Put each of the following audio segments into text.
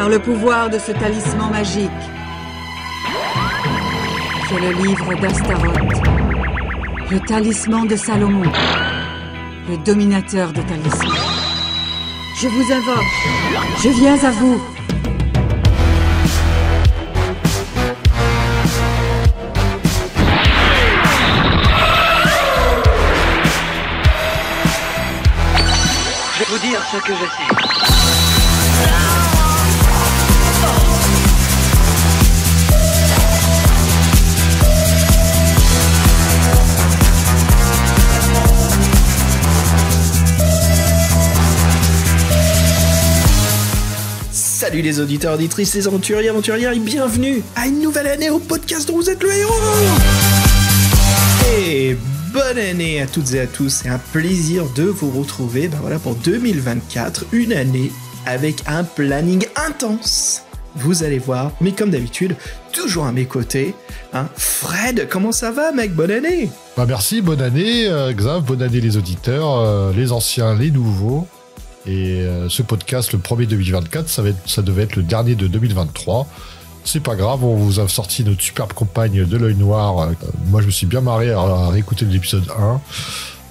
par le pouvoir de ce talisman magique. C'est le livre d'Astaroth, le talisman de Salomon, le dominateur des talismans. Je vous invoque, je viens à vous. Je vais vous dire ce que je sais. Salut les auditeurs, auditrices, les aventuriers, aventurières et bienvenue à une nouvelle année au podcast dont vous êtes le héros. Et bonne année à toutes et à tous, c'est un plaisir de vous retrouver pour 2024, une année avec un planning intense. Vous allez voir, mais comme d'habitude, toujours à mes côtés, Fred, comment ça va mec, bonne année. Merci, bonne année Xav, bonne année les auditeurs, les anciens, les nouveaux. Et ce podcast, le premier 2024, ça devait être le dernier de 2023. C'est pas grave, on vous a sorti notre superbe campagne de l'œil noir. Moi, je me suis bien marré à réécouter l'épisode 1.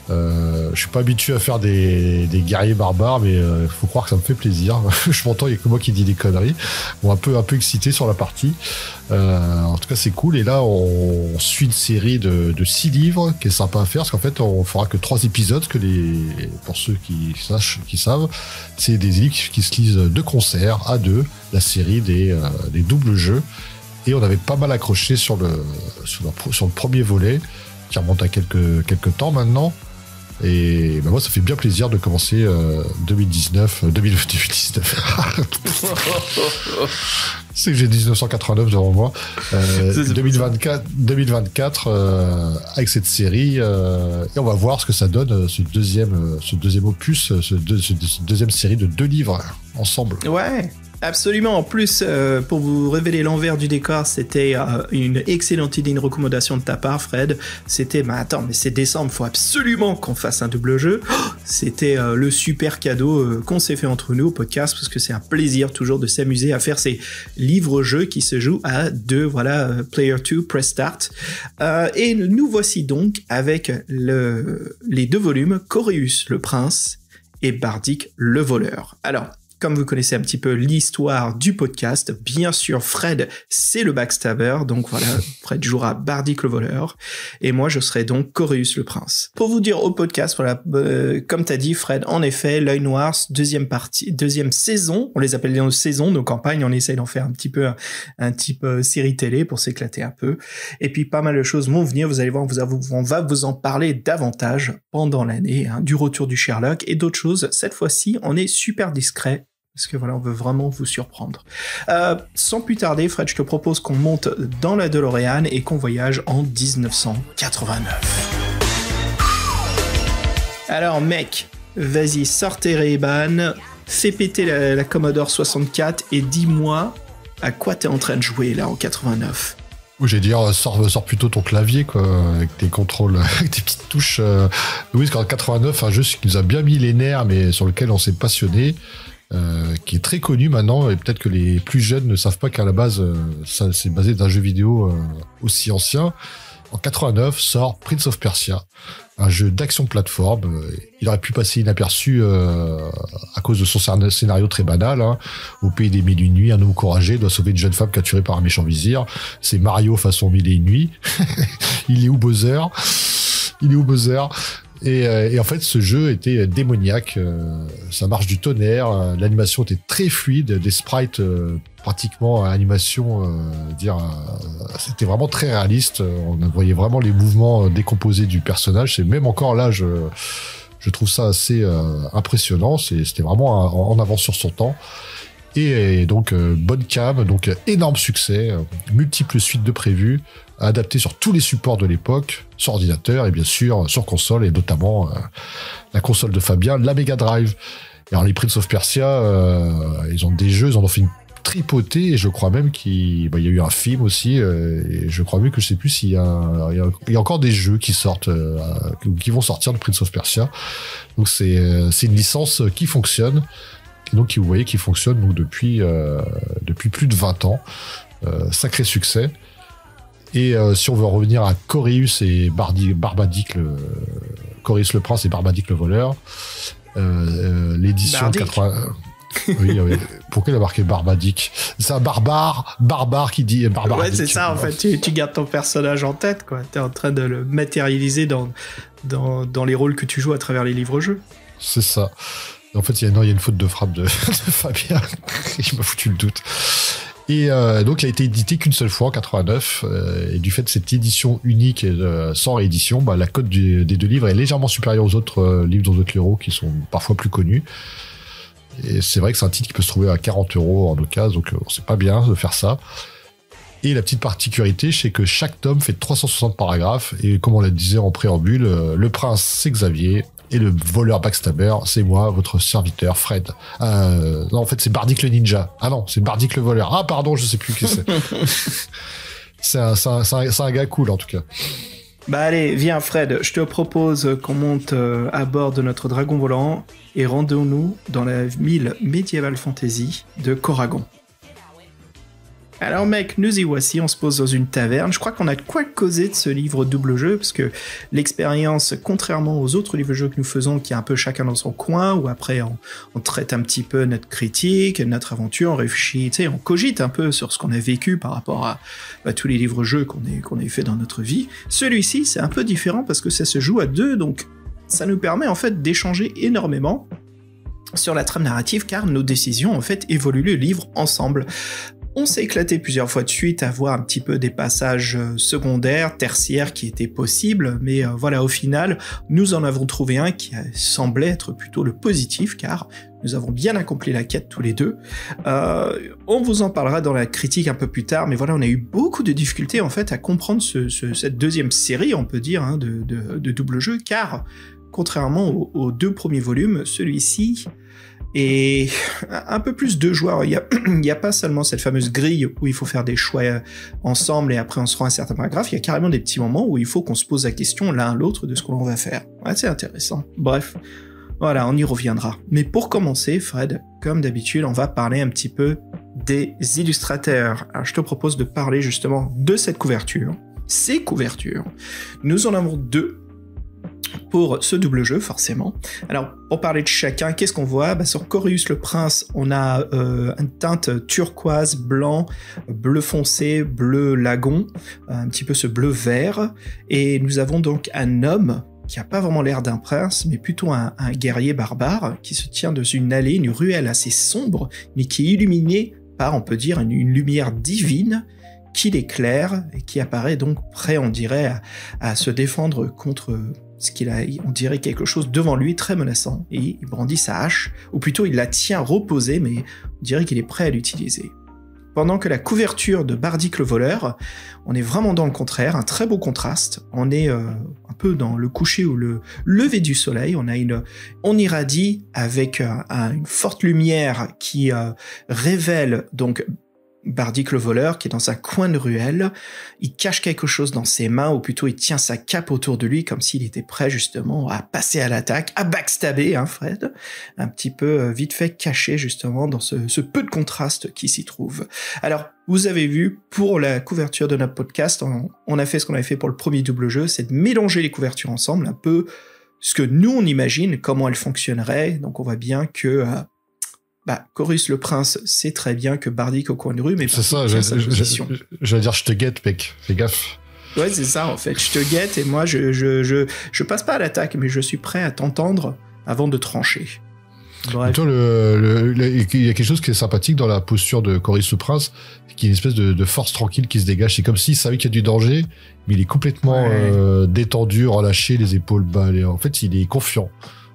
Je suis pas habitué à faire des guerriers barbares, mais faut croire que ça me fait plaisir. Je m'entends, il y a que moi qui dis des conneries. Bon, un peu excité sur la partie. En tout cas, c'est cool. Et là, on suit une série de 6 livres qui est sympa à faire, parce qu'en fait, on fera que 3 épisodes, pour ceux qui savent, c'est des livres qui se lisent de concert, à deux, la série des doubles jeux. Et on avait pas mal accroché sur le premier volet, qui remonte à quelques temps maintenant. Et moi, ça fait bien plaisir de commencer 2019. C'est que j'ai 1989 devant moi. 2024 avec cette série. Et on va voir ce que ça donne, ce deuxième opus, ce deuxième série de 2 livres ensemble. Ouais. Absolument. En plus, pour vous révéler l'envers du décor, c'était une excellente idée, une recommandation de ta part, Fred. C'était, attends, mais c'est décembre, faut absolument qu'on fasse un double jeu. C'était le super cadeau qu'on s'est fait entre nous au podcast, parce que c'est un plaisir toujours de s'amuser à faire ces livres-jeux qui se jouent à 2, player 2, press start. Et nous voici donc avec les 2 volumes, Coréus le prince et Bardic le voleur. Alors, comme vous connaissez un petit peu l'histoire du podcast, bien sûr, Fred, c'est le backstabber. Donc voilà, Fred jouera Bardic le voleur. Et moi, je serai donc Coréus le prince. Pour vous dire au podcast, comme t'as dit, Fred, en effet, l'œil noir, deuxième saison. On les appelle les saisons, nos campagnes. On essaye d'en faire un type série télé pour s'éclater un peu. Et puis, pas mal de choses vont venir. Vous allez voir, on va vous en parler davantage pendant l'année, du retour du Sherlock et d'autres choses. Cette fois-ci, on est super discret. Parce que on veut vraiment vous surprendre. Sans plus tarder, Fred, je te propose qu'on monte dans la DeLorean et qu'on voyage en 1989. Alors, mec, vas-y, sors tes Ray-Ban, fais péter la Commodore 64 et dis-moi à quoi t'es en train de jouer, là, en 89. J'ai dit, sors plutôt ton clavier, quoi, avec tes contrôles, avec tes petites touches. Oui, parce qu'en 89, un jeu qui nous a bien mis les nerfs, mais sur lequel on s'est passionné. Qui est très connu maintenant, et peut-être que les plus jeunes ne savent pas qu'à la base, ça c'est basé d'un jeu vidéo aussi ancien. En 89 sort Prince of Persia, un jeu d'action plateforme. Il aurait pu passer inaperçu à cause de son scénario très banal. Au pays des mille et une nuits, un homme courageux doit sauver une jeune femme capturée par un méchant vizir. C'est Mario façon mille et une nuits. Il est où Bowser? Et en fait, ce jeu était démoniaque. Ça marche du tonnerre. L'animation était très fluide, des sprites pratiquement à animation. C'était vraiment très réaliste. On voyait vraiment les mouvements décomposés du personnage. C'est même encore là, je trouve ça assez impressionnant. C'était vraiment en avance sur son temps. Et donc bonne cam, donc énorme succès, multiples suites de prévues, adaptées sur tous les supports de l'époque, sur ordinateur et bien sûr sur console, et notamment la console de Fabien, la Mega Drive. Et alors les Prince of Persia, ils ont des jeux, ils en ont fait une tripotée, et je crois même qu'il y a eu un film aussi, et je crois même que je sais plus s'il y a encore des jeux qui sortent, qui vont sortir de Prince of Persia. Donc c'est une licence qui fonctionne. donc vous voyez qu'il fonctionne donc, depuis plus de 20 ans. Sacré succès. Et si on veut revenir à Coréus et Barbadic, Coréus le prince et Barbadic le voleur, l'édition 80... oui. Pourquoi il a marqué Barbadic? C'est un barbare qui dit Barbadic. Ouais, c'est ça, en fait. Tu gardes ton personnage en tête, quoi. T'es en train de le matérialiser dans les rôles que tu joues à travers les livres-jeux. C'est ça. En fait, il y a une faute de frappe de Fabien. Il m'a foutu le doute. Et donc, il a été édité qu'une seule fois en 89. Et du fait de cette édition unique et sans réédition, la cote des deux livres est légèrement supérieure aux autres livres d'autres héros qui sont parfois plus connus. Et c'est vrai que c'est un titre qui peut se trouver à 40 € en occasion, donc c'est pas bien de faire ça. Et la petite particularité, c'est que chaque tome fait 360 paragraphes, et comme on le disait en préambule, le prince c'est Xavier, et le voleur backstabber, c'est moi, votre serviteur Fred. Non, en fait c'est Bardic le ninja. Ah non, c'est Bardic le voleur. Ah pardon, je sais plus qui c'est. c'est un gars cool en tout cas. Allez, viens Fred, je te propose qu'on monte à bord de notre dragon volant et rendons-nous dans la ville Medieval Fantasy de Koragon. Alors mec, nous y voici, on se pose dans une taverne. Je crois qu'on a de quoi causer de ce livre double jeu, parce que l'expérience, contrairement aux autres livres jeux que nous faisons, qui est un peu chacun dans son coin, où après on traite un petit peu notre critique, notre aventure, on réfléchit, tu sais, on cogite un peu sur ce qu'on a vécu par rapport à tous les livres jeux qu'on a fait dans notre vie. Celui-ci, c'est un peu différent parce que ça se joue à deux, donc ça nous permet en fait d'échanger énormément sur la trame narrative, car nos décisions en fait évoluent le livre ensemble. On s'est éclaté plusieurs fois de suite à voir un petit peu des passages secondaires, tertiaires qui étaient possibles, mais voilà, au final, nous en avons trouvé un qui semblait être plutôt le positif, car nous avons bien accompli la quête tous les deux. On vous en parlera dans la critique un peu plus tard, mais voilà, on a eu beaucoup de difficultés en fait à comprendre cette deuxième série, on peut dire, hein, de double jeu, car contrairement aux deux premiers volumes, celui-ci et un peu plus de joueurs. Il y a pas seulement cette fameuse grille où il faut faire des choix ensemble et après on se rend à un certain paragraphe, il y a carrément des petits moments où il faut qu'on se pose la question l'un à l'autre de ce qu'on va faire. Ouais, c'est intéressant. Bref, voilà, on y reviendra. Mais pour commencer, Fred, comme d'habitude, on va parler un petit peu des illustrateurs. Alors je te propose de parler justement de cette couverture. Ces couvertures, nous en avons deux pour ce double jeu, forcément. Alors, pour parler de chacun, qu'est-ce qu'on voit ? Sur Coréus le Prince, on a une teinte turquoise, blanc, bleu foncé, bleu lagon, un petit peu ce bleu vert, et nous avons donc un homme qui n'a pas vraiment l'air d'un prince, mais plutôt un guerrier barbare, qui se tient dans une allée, une ruelle assez sombre, mais qui est illuminée par, on peut dire, une lumière divine, qui l'éclaire, et qui apparaît donc prêt, on dirait, à se défendre contre ce qu'il a, on dirait quelque chose devant lui, très menaçant, et il brandit sa hache, ou plutôt il la tient reposée, mais on dirait qu'il est prêt à l'utiliser. Pendant que la couverture de Bardic le voleur, on est vraiment dans le contraire, un très beau contraste, on est un peu dans le coucher ou le lever du soleil, on irradie avec une forte lumière qui révèle donc Bardic le voleur qui est dans un coin de ruelle, il cache quelque chose dans ses mains, ou plutôt il tient sa cape autour de lui comme s'il était prêt justement à passer à l'attaque, à backstabber, hein Fred, un petit peu vite fait caché justement dans ce peu de contraste qui s'y trouve. Alors, vous avez vu, pour la couverture de notre podcast, on a fait ce qu'on avait fait pour le premier double jeu, c'est de mélanger les couvertures ensemble, un peu ce que nous on imagine, comment elles fonctionneraient, donc on voit bien que Coréus le Prince sait très bien que Bardic au coin de rue, mais c'est ça, j'allais dire je te guette, mec, fais gaffe. Ouais, c'est ça en fait, je te guette et moi je passe pas à l'attaque, mais je suis prêt à t'entendre avant de trancher. Bref. Toi, il y a quelque chose qui est sympathique dans la posture de Coréus le Prince, qui est une espèce de force tranquille qui se dégage. C'est comme s'il savait qu'il y a du danger, mais il est complètement détendu, relâché, les épaules bas. En fait, il est confiant.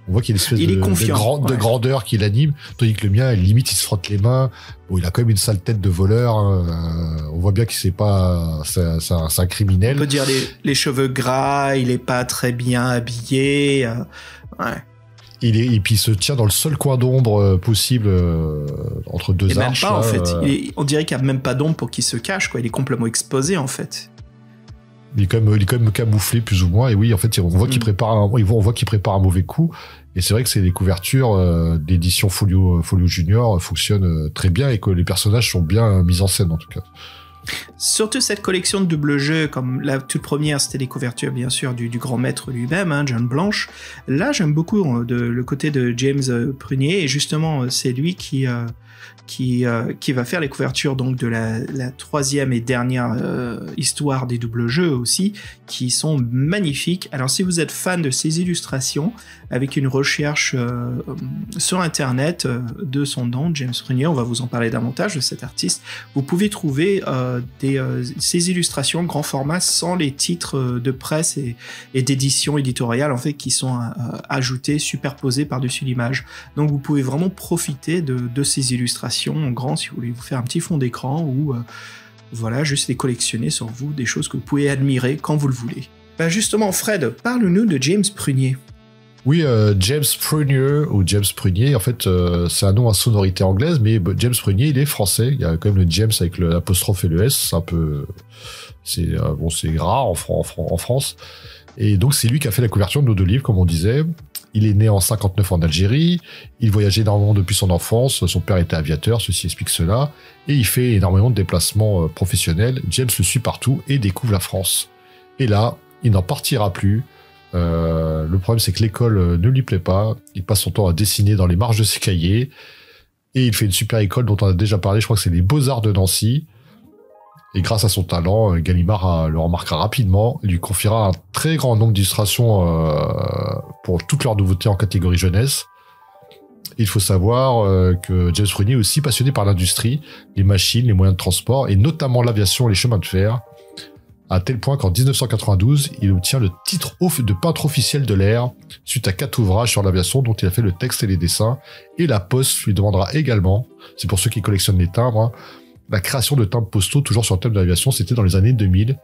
On voit qu'il y a une espèce de grandeur qui l'anime, tandis que le mien, limite, il se frotte les mains. Bon, il a quand même une sale tête de voleur. On voit bien qu'il sait pas, c'est un criminel. On peut dire les cheveux gras, il est pas très bien habillé. Ouais. Et puis il se tient dans le seul coin d'ombre possible entre deux arches. Même pas, en fait. On dirait qu'il n'y a même pas d'ombre pour qu'il se cache, quoi. Il est complètement exposé, en fait. Il est quand même camouflé plus ou moins. Et oui, en fait, on voit qu'il prépare un mauvais coup. Et c'est vrai que les couvertures d'édition Folio Junior fonctionnent très bien et que les personnages sont bien mis en scène en tout cas. Surtout cette collection de double jeux, comme la toute première, c'était les couvertures bien sûr du grand maître lui-même, hein, John Blanche. Là, j'aime beaucoup le côté de James Prunier, et justement, c'est lui qui va faire les couvertures donc de la troisième et dernière histoire des doubles jeux aussi, qui sont magnifiques. Alors si vous êtes fan de ces illustrations, avec une recherche sur internet de son nom, James Prunier, on va vous en parler davantage de cet artiste, vous pouvez trouver ces illustrations grand format sans les titres de presse et d'édition éditoriale en fait qui sont ajoutés, superposés par-dessus l'image. Donc vous pouvez vraiment profiter de ces illustrations en grand si vous voulez vous faire un petit fond d'écran ou voilà, juste les collectionner sur vous, des choses que vous pouvez admirer quand vous le voulez. Ben justement, Fred, parle-nous de James Prunier. Oui, James Prunier ou James Prunier, en fait, c'est un nom à sonorité anglaise, mais James Prunier, il est français. Il y a quand même le James avec l'apostrophe et le S. C'est un peu, c'est rare en France. Et donc, c'est lui qui a fait la couverture de nos deux livres, comme on disait. Il est né en 59 en Algérie. Il voyageait énormément depuis son enfance. Son père était aviateur, ceci explique cela. Et il fait énormément de déplacements professionnels. James le suit partout et découvre la France. Et là, il n'en partira plus. Le problème, c'est que l'école ne lui plaît pas. Il passe son temps à dessiner dans les marges de ses cahiers. Et il fait une super école dont on a déjà parlé. Je crois que c'est les Beaux-Arts de Nancy. Et grâce à son talent, Gallimard le remarquera rapidement et lui confiera un très grand nombre d'illustrations pour toutes leurs nouveautés en catégorie jeunesse. Il faut savoir que James Prunier est aussi passionné par l'industrie, les machines, les moyens de transport, et notamment l'aviation et les chemins de fer, à tel point qu'en 1992, il obtient le titre de peintre officiel de l'air, suite à 4 ouvrages sur l'aviation dont il a fait le texte et les dessins, et la Poste lui demandera également, c'est pour ceux qui collectionnent les timbres, la création de timbres postaux toujours sur le thème de l'aviation, c'était dans les années 2000.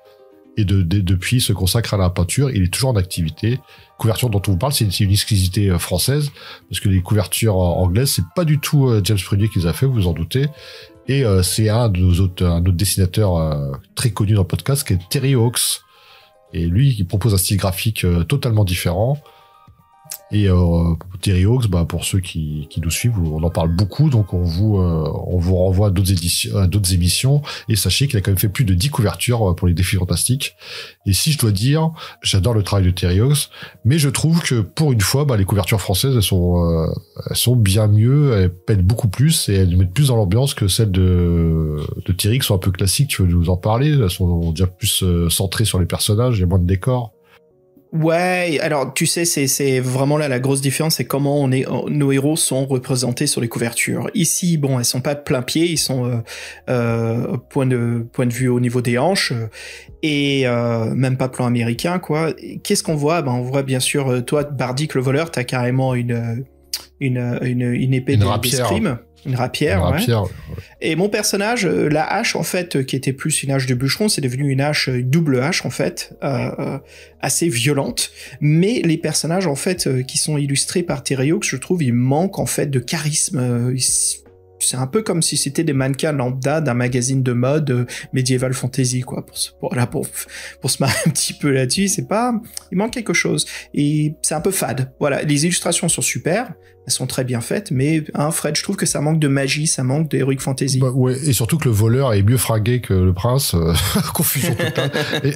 Et depuis, il se consacre à la peinture. Il est toujours en activité. Couverture dont on vous parle, c'est une exclusivité française, parce que les couvertures anglaises, c'est pas du tout James Prunier qui les a fait, vous vous en doutez. Et c'est un autre dessinateur très connu dans le podcast, qui est Terry Hawks. Et lui, il propose un style graphique totalement différent. Et Terry Hawks, pour ceux qui nous suivent, on en parle beaucoup, donc on vous renvoie à d'autres émissions. Et sachez qu'il a quand même fait plus de 10 couvertures pour les Défis Fantastiques. Et si je dois dire, j'adore le travail de Terry Hawks, mais je trouve que pour une fois, les couvertures françaises, elles sont bien mieux, elles pètent beaucoup plus et elles nous mettent plus dans l'ambiance que celles de Terry, qui sont un peu classiques. Tu veux nous en parler? Elles sont déjà plus centrées sur les personnages, il y a moins de décors. Ouais, alors tu sais, c'est vraiment là la grosse différence, c'est comment nos héros sont représentés sur les couvertures. Ici, elles sont pas de plein pied, ils sont point de vue au niveau des hanches et même pas plan américain quoi. Qu'est-ce qu'on voit? On voit bien sûr toi, Bardic le voleur, t'as carrément une épée d'escrime. Une rapière, ouais. Et mon personnage, la hache en fait, qui était plus une hache de bûcheron, c'est devenu une double hache en fait, assez violente. Mais les personnages en fait qui sont illustrés par Terry Hawks, je trouve, ils manquent en fait de charisme. C'est un peu comme si c'était des mannequins lambda d'un magazine de mode médiéval fantasy quoi. Pour se marrer un petit peu là-dessus, il manque quelque chose et c'est un peu fade. Voilà, les illustrations sont super. Elles sont très bien faites, mais Fred, je trouve que ça manque de magie, ça manque d'heroic fantasy. Ouais, et surtout que le voleur est mieux fringué que le prince. Confusion totale. Et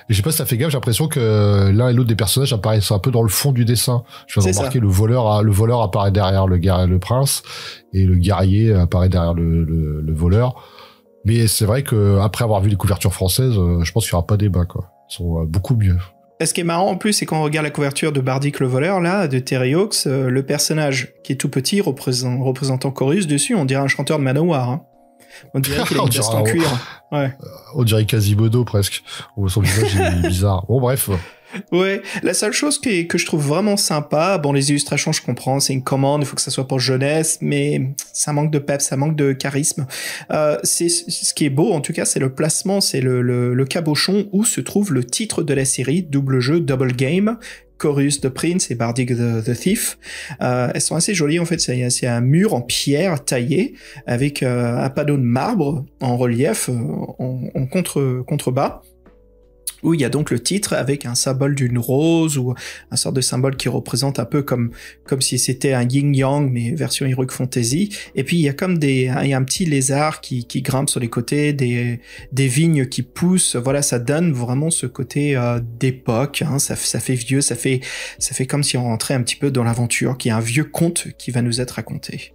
je sais pas si ça fait gaffe, j'ai l'impression que l'un et l'autre des personnages apparaissent un peu dans le fond du dessin. Je viens de remarquer, le voleur apparaît derrière le prince, et le guerrier apparaît derrière le voleur. Mais c'est vrai que après avoir vu les couvertures françaises, je pense qu'il y aura pas débat, quoi. Ils sont beaucoup mieux. Ce qui est marrant en plus, c'est quand on regarde la couverture de Bardic le voleur, là, de Terry Hawks, le personnage qui est tout petit, représentant Chorus dessus, on dirait un chanteur de Manowar. Hein. On dirait qu'il a une veste en cuir. Ouais. On dirait Quasimodo presque. Son visage est bizarre. Bon, bref. Ouais, la seule chose que je trouve vraiment sympa, les illustrations, je comprends, c'est une commande, il faut que ça soit pour jeunesse, mais ça manque de peps, ça manque de charisme. C'est ce qui est beau, en tout cas, c'est le placement, c'est le cabochon où se trouve le titre de la série, double jeu, double game, Chorus the Prince et Bardic the Thief. Elles sont assez jolies, en fait, c'est un mur en pierre taillé, avec un panneau de marbre en relief, en contrebas. où il y a donc le titre avec un symbole d'une rose ou un sort de symbole qui représente un peu comme si c'était un yin-yang mais version Heroic Fantasy. Et puis il y a comme il y a un petit lézard qui grimpe sur les côtés, des vignes qui poussent. Voilà, ça donne vraiment ce côté d'époque. Hein. Ça fait vieux, ça fait comme si on rentrait un petit peu dans l'aventure, qu'il y a un vieux conte qui va nous être raconté.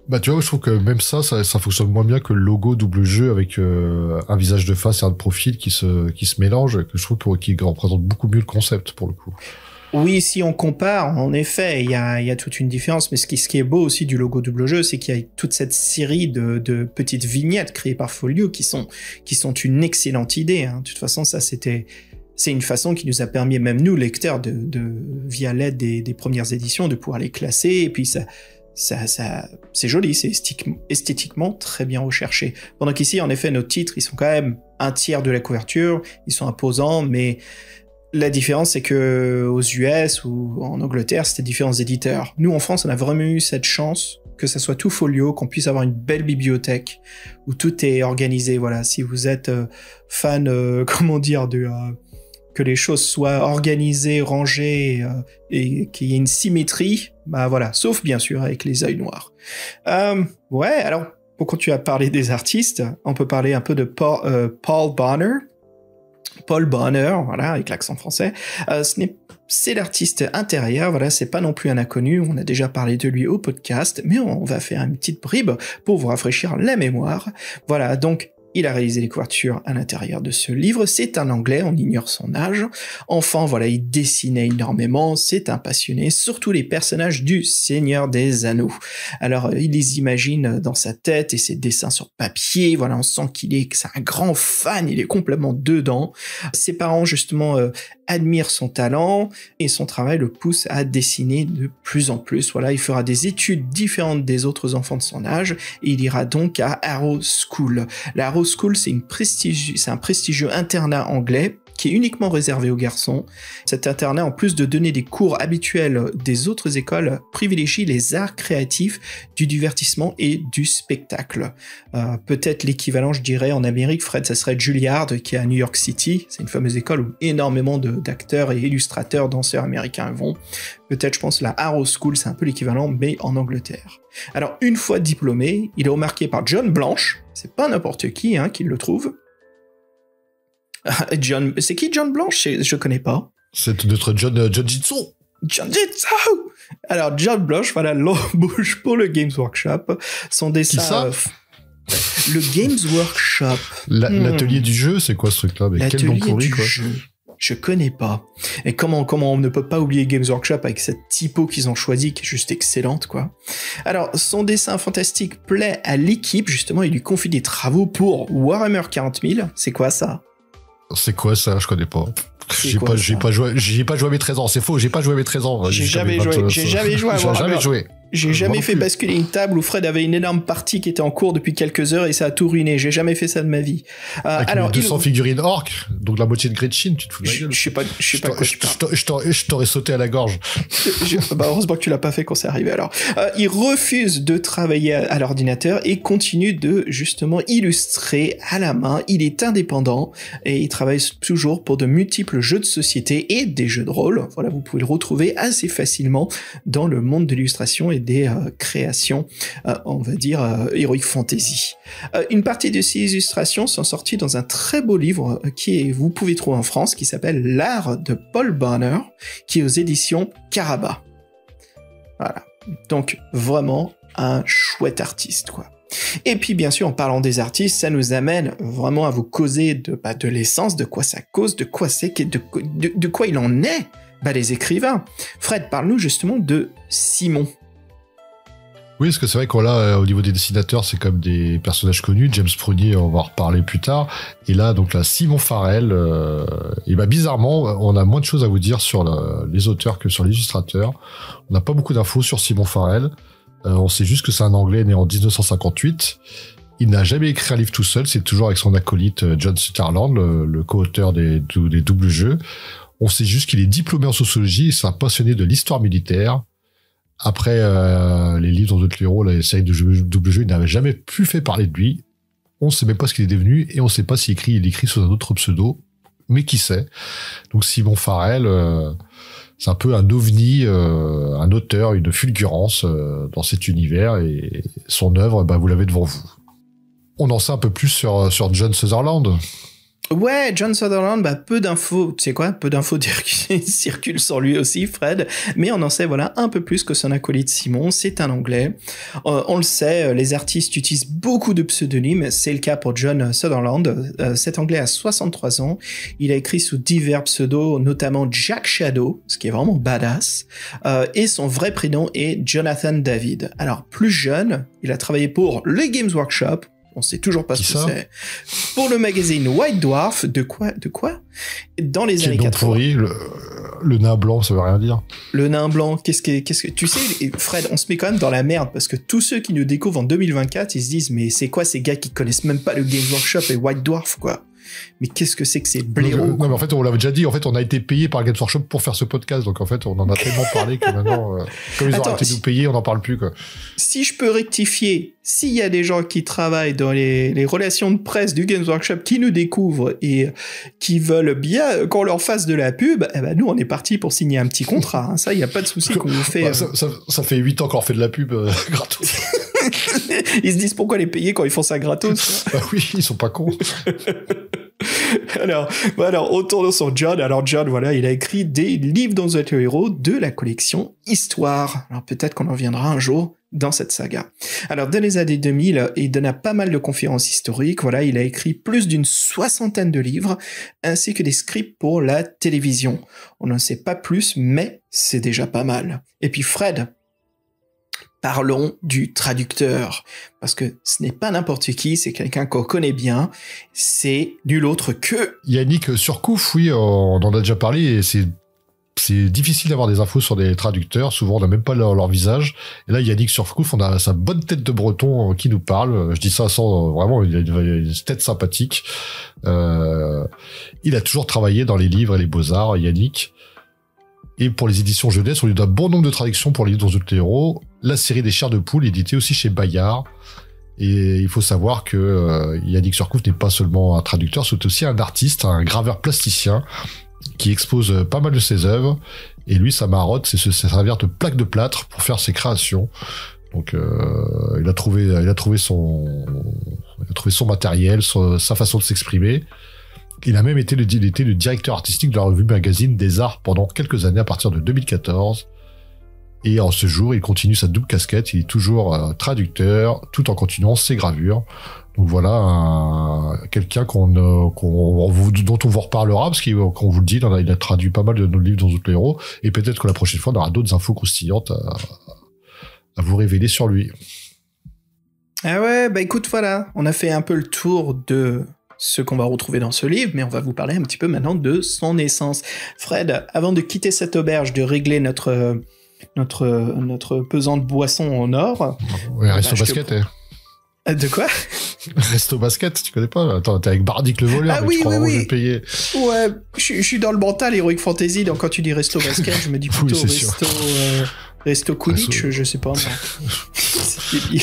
Bah tu vois, je trouve que même ça fonctionne moins bien que le logo double jeu avec un visage de face et un de profil qui se mélangent, que je trouve qui représente beaucoup mieux le concept pour le coup. Oui, si on compare, en effet, il y a toute une différence, mais ce qui est beau aussi du logo double jeu, c'est qu'il y a toute cette série de petites vignettes créées par Folio qui sont une excellente idée. Hein. De toute façon, c'est une façon qui nous a permis, même nous, lecteurs, via l'aide des premières éditions, de pouvoir les classer, et puis ça c'est joli, c'est esthétiquement très bien recherché. Pendant qu'ici, en effet, nos titres, ils sont quand même un tiers de la couverture, ils sont imposants, mais la différence, c'est que aux US ou en Angleterre, c'était différents éditeurs. Nous, en France, on a vraiment eu cette chance que ça soit tout folio, qu'on puisse avoir une belle bibliothèque où tout est organisé. Voilà, si vous êtes fan, que les choses soient organisées, rangées et qu'il y ait une symétrie, bah voilà, sauf bien sûr avec les œils noirs. Ouais, alors pour continuer à parler des artistes, on peut parler un peu de Paul Bonner. Paul Bonner, voilà, avec l'accent français. C'est l'artiste intérieur, voilà, c'est pas non plus un inconnu, on a déjà parlé de lui au podcast, mais on va faire une petite bribe pour vous rafraîchir la mémoire. Voilà, donc il a réalisé les couvertures à l'intérieur de ce livre. C'est un Anglais, on ignore son âge. Enfant, voilà, il dessinait énormément. C'est un passionné, surtout les personnages du Seigneur des Anneaux. Alors, il les imagine dans sa tête et ses dessins sur papier. Voilà, on sent que c'est un grand fan. Il est complètement dedans. Ses parents, justement, admirent son talent et son travail le pousse à dessiner de plus en plus. Voilà, il fera des études différentes des autres enfants de son âge et il ira donc à Harrow School. La Harrow School, c'est un prestigieux internat anglais qui est uniquement réservé aux garçons. Cet internat, en plus de donner des cours habituels des autres écoles, privilégie les arts créatifs, du divertissement et du spectacle. Peut-être l'équivalent, je dirais, en Amérique, Fred, ça serait Juilliard, qui est à New York City. C'est une fameuse école où énormément d'acteurs et illustrateurs, danseurs américains vont. Peut-être, je pense, la Harrow School, c'est un peu l'équivalent, mais en Angleterre. Alors, une fois diplômé, il est remarqué par John Blanche. C'est pas n'importe qui qui le trouve. C'est qui John Blanche? Je connais pas. C'est notre John Jitsu. John Jitsu. Alors John Blanche, voilà, l'embauche pour le Games Workshop. Son dessin. Qui ça le Games Workshop. L'atelier du jeu, c'est quoi ce truc-là? Mais quel nom pourri, quoi. Je connais pas. Et comment on ne peut pas oublier Games Workshop avec cette typo qu'ils ont choisie, qui est juste excellente, quoi. Alors, son dessin fantastique plaît à l'équipe, justement, il lui confie des travaux pour Warhammer 40 000. C'est quoi ça? C'est quoi ça? Je connais pas. J'y ai pas joué à mes 13 ans. C'est faux, j'ai pas joué à mes 13 ans. J'ai jamais joué à Warhammer. J'ai jamais fait basculer une table où Fred avait une énorme partie qui était en cours depuis quelques heures et ça a tout ruiné. J'ai jamais fait ça de ma vie. Avec 200 figurines orques, donc la moitié de Gretchen, tu te fous de la gueule. Je sais pas quoi tu parles. Je t'aurais sauté à la gorge. Heureusement que tu l'as pas fait quand c'est arrivé alors. Il refuse de travailler à l'ordinateur et continue de justement illustrer à la main. Il est indépendant et il travaille toujours pour de multiples jeux de société et des jeux de rôle. Voilà, vous pouvez le retrouver assez facilement dans le monde de l'illustration et des créations, on va dire, Heroic Fantasy. Une partie de ces illustrations sont sorties dans un très beau livre vous pouvez trouver en France, qui s'appelle L'Art de Paul Bonner, qui est aux éditions Caraba. Voilà. Donc, vraiment un chouette artiste, quoi. Et puis, bien sûr, en parlant des artistes, ça nous amène vraiment à vous causer de l'essence, de quoi ça cause, de quoi c'est, de quoi il en est, les écrivains. Fred, parle-nous justement de Simon. Oui, parce que c'est vrai qu'on là, au niveau des dessinateurs, c'est comme des personnages connus. James Prunier, on va en reparler plus tard. Et là, donc là, Simon Farrell. Et bizarrement, on a moins de choses à vous dire sur les auteurs que sur les illustrateurs. On n'a pas beaucoup d'infos sur Simon Farrell. On sait juste que c'est un Anglais né en 1958. Il n'a jamais écrit un livre tout seul. C'est toujours avec son acolyte John Sutherland, le co-auteur des doubles jeux. On sait juste qu'il est diplômé en sociologie et c'est un passionné de l'histoire militaire. Après les livres dans d'autres héros, les séries de double jeu, il n'avait jamais pu faire parler de lui. On ne sait même pas ce qu'il est devenu et on ne sait pas il écrit sous un autre pseudo mais qui sait. Donc Simon Farrell, c'est un peu un ovni, un auteur, une fulgurance dans cet univers, et son œuvre, vous l'avez devant vous. On en sait un peu plus sur John Sutherland. Ouais, John Sutherland, peu d'infos, tu sais quoi, peu d'infos circulent sur lui aussi, Fred, mais on en sait, un peu plus que son acolyte Simon. C'est un Anglais. On le sait, les artistes utilisent beaucoup de pseudonymes, c'est le cas pour John Sutherland. Cet Anglais a 63 ans, il a écrit sous divers pseudos, notamment Jack Shadow, ce qui est vraiment badass, et son vrai prénom est Jonathan David. Alors, plus jeune, il a travaillé pour le Games Workshop. On sait toujours pas ce que c'est. Pour le magazine White Dwarf, de quoi dans les années 80. Pourri, le nain blanc, ça veut rien dire. Le nain blanc, qu'est-ce que tu sais, Fred, on se met quand même dans la merde parce que tous ceux qui nous découvrent en 2024, ils se disent mais c'est quoi ces gars qui connaissent même pas le Games Workshop et White Dwarf quoi. Mais qu'est-ce que c'est que ces blaireaux? Non, mais en fait, on l'avait déjà dit. En fait, on a été payé par Games Workshop pour faire ce podcast. Donc, en fait, on en a tellement parlé que maintenant, comme ils ont arrêté de nous payer, on n'en parle plus, quoi. Si je peux rectifier, s'il y a des gens qui travaillent dans les relations de presse du Games Workshop qui nous découvrent et qui veulent bien qu'on leur fasse de la pub, nous, on est parti pour signer un petit contrat. Hein. Ça, il n'y a pas de souci qu'on vous fait. Ça fait 8 ans qu'on leur fait de la pub gratos. Ils se disent pourquoi les payer quand ils font ça gratos. Oui, ils sont pas cons. Alors, retournons sur John. Alors, John, il a écrit des livres dans un héros de la collection Histoire. Alors, peut-être qu'on en reviendra un jour dans cette saga. Alors, dans les années 2000, il donna pas mal de conférences historiques. Il a écrit plus d'une 60aine de livres, ainsi que des scripts pour la télévision. On n'en sait pas plus, mais c'est déjà pas mal. Et puis, Fred, parlons du traducteur, parce que ce n'est pas n'importe qui, c'est quelqu'un qu'on connaît bien, c'est nul autre que... Yannick Surcouf, oui, on en a déjà parlé, et c'est difficile d'avoir des infos sur des traducteurs, souvent on n'a même pas leur visage, et là Yannick Surcouf, on a sa bonne tête de breton qui nous parle, je dis ça sans... vraiment, il a une tête sympathique, il a toujours travaillé dans les livres et les beaux-arts, Yannick. Et pour les éditions jeunesse, on lui donne un bon nombre de traductions pour les livres dans d'autres héros. La série des Chairs de Poule, éditée aussi chez Bayard. Et il faut savoir que Yannick Surcouf n'est pas seulement un traducteur, c'est aussi un artiste, un graveur plasticien qui expose pas mal de ses œuvres. Et lui, sa marotte, c'est se servir de plaques de plâtre pour faire ses créations. Donc, il a trouvé son matériel, sa façon de s'exprimer. Il a même été le directeur artistique de la revue magazine des Arts pendant quelques années à partir de 2014. Et en ce jour, il continue sa double casquette. Il est toujours traducteur tout en continuant ses gravures. Donc voilà, quelqu'un dont on vous reparlera parce qu'on vous le dit, il a traduit pas mal de nos livres dans d'autres héros. Et peut-être que la prochaine fois, on aura d'autres infos croustillantes à vous révéler sur lui. Ah ouais, écoute, on a fait un peu le tour de ce qu'on va retrouver dans ce livre, mais on va vous parler un petit peu maintenant de son essence. Fred, avant de quitter cette auberge, de régler notre pesante boisson en or... Ouais, reste au basket, De quoi? Reste au basket, tu connais pas? Attends, t'es avec Bardic le voleur, ah, oui, tu crois oui, vraiment que je vais te payer. Ouais, je suis dans le mental Heroic Fantasy, donc quand tu dis resto basket, je me dis plutôt resto Quidditch, je sais pas. C'est débile.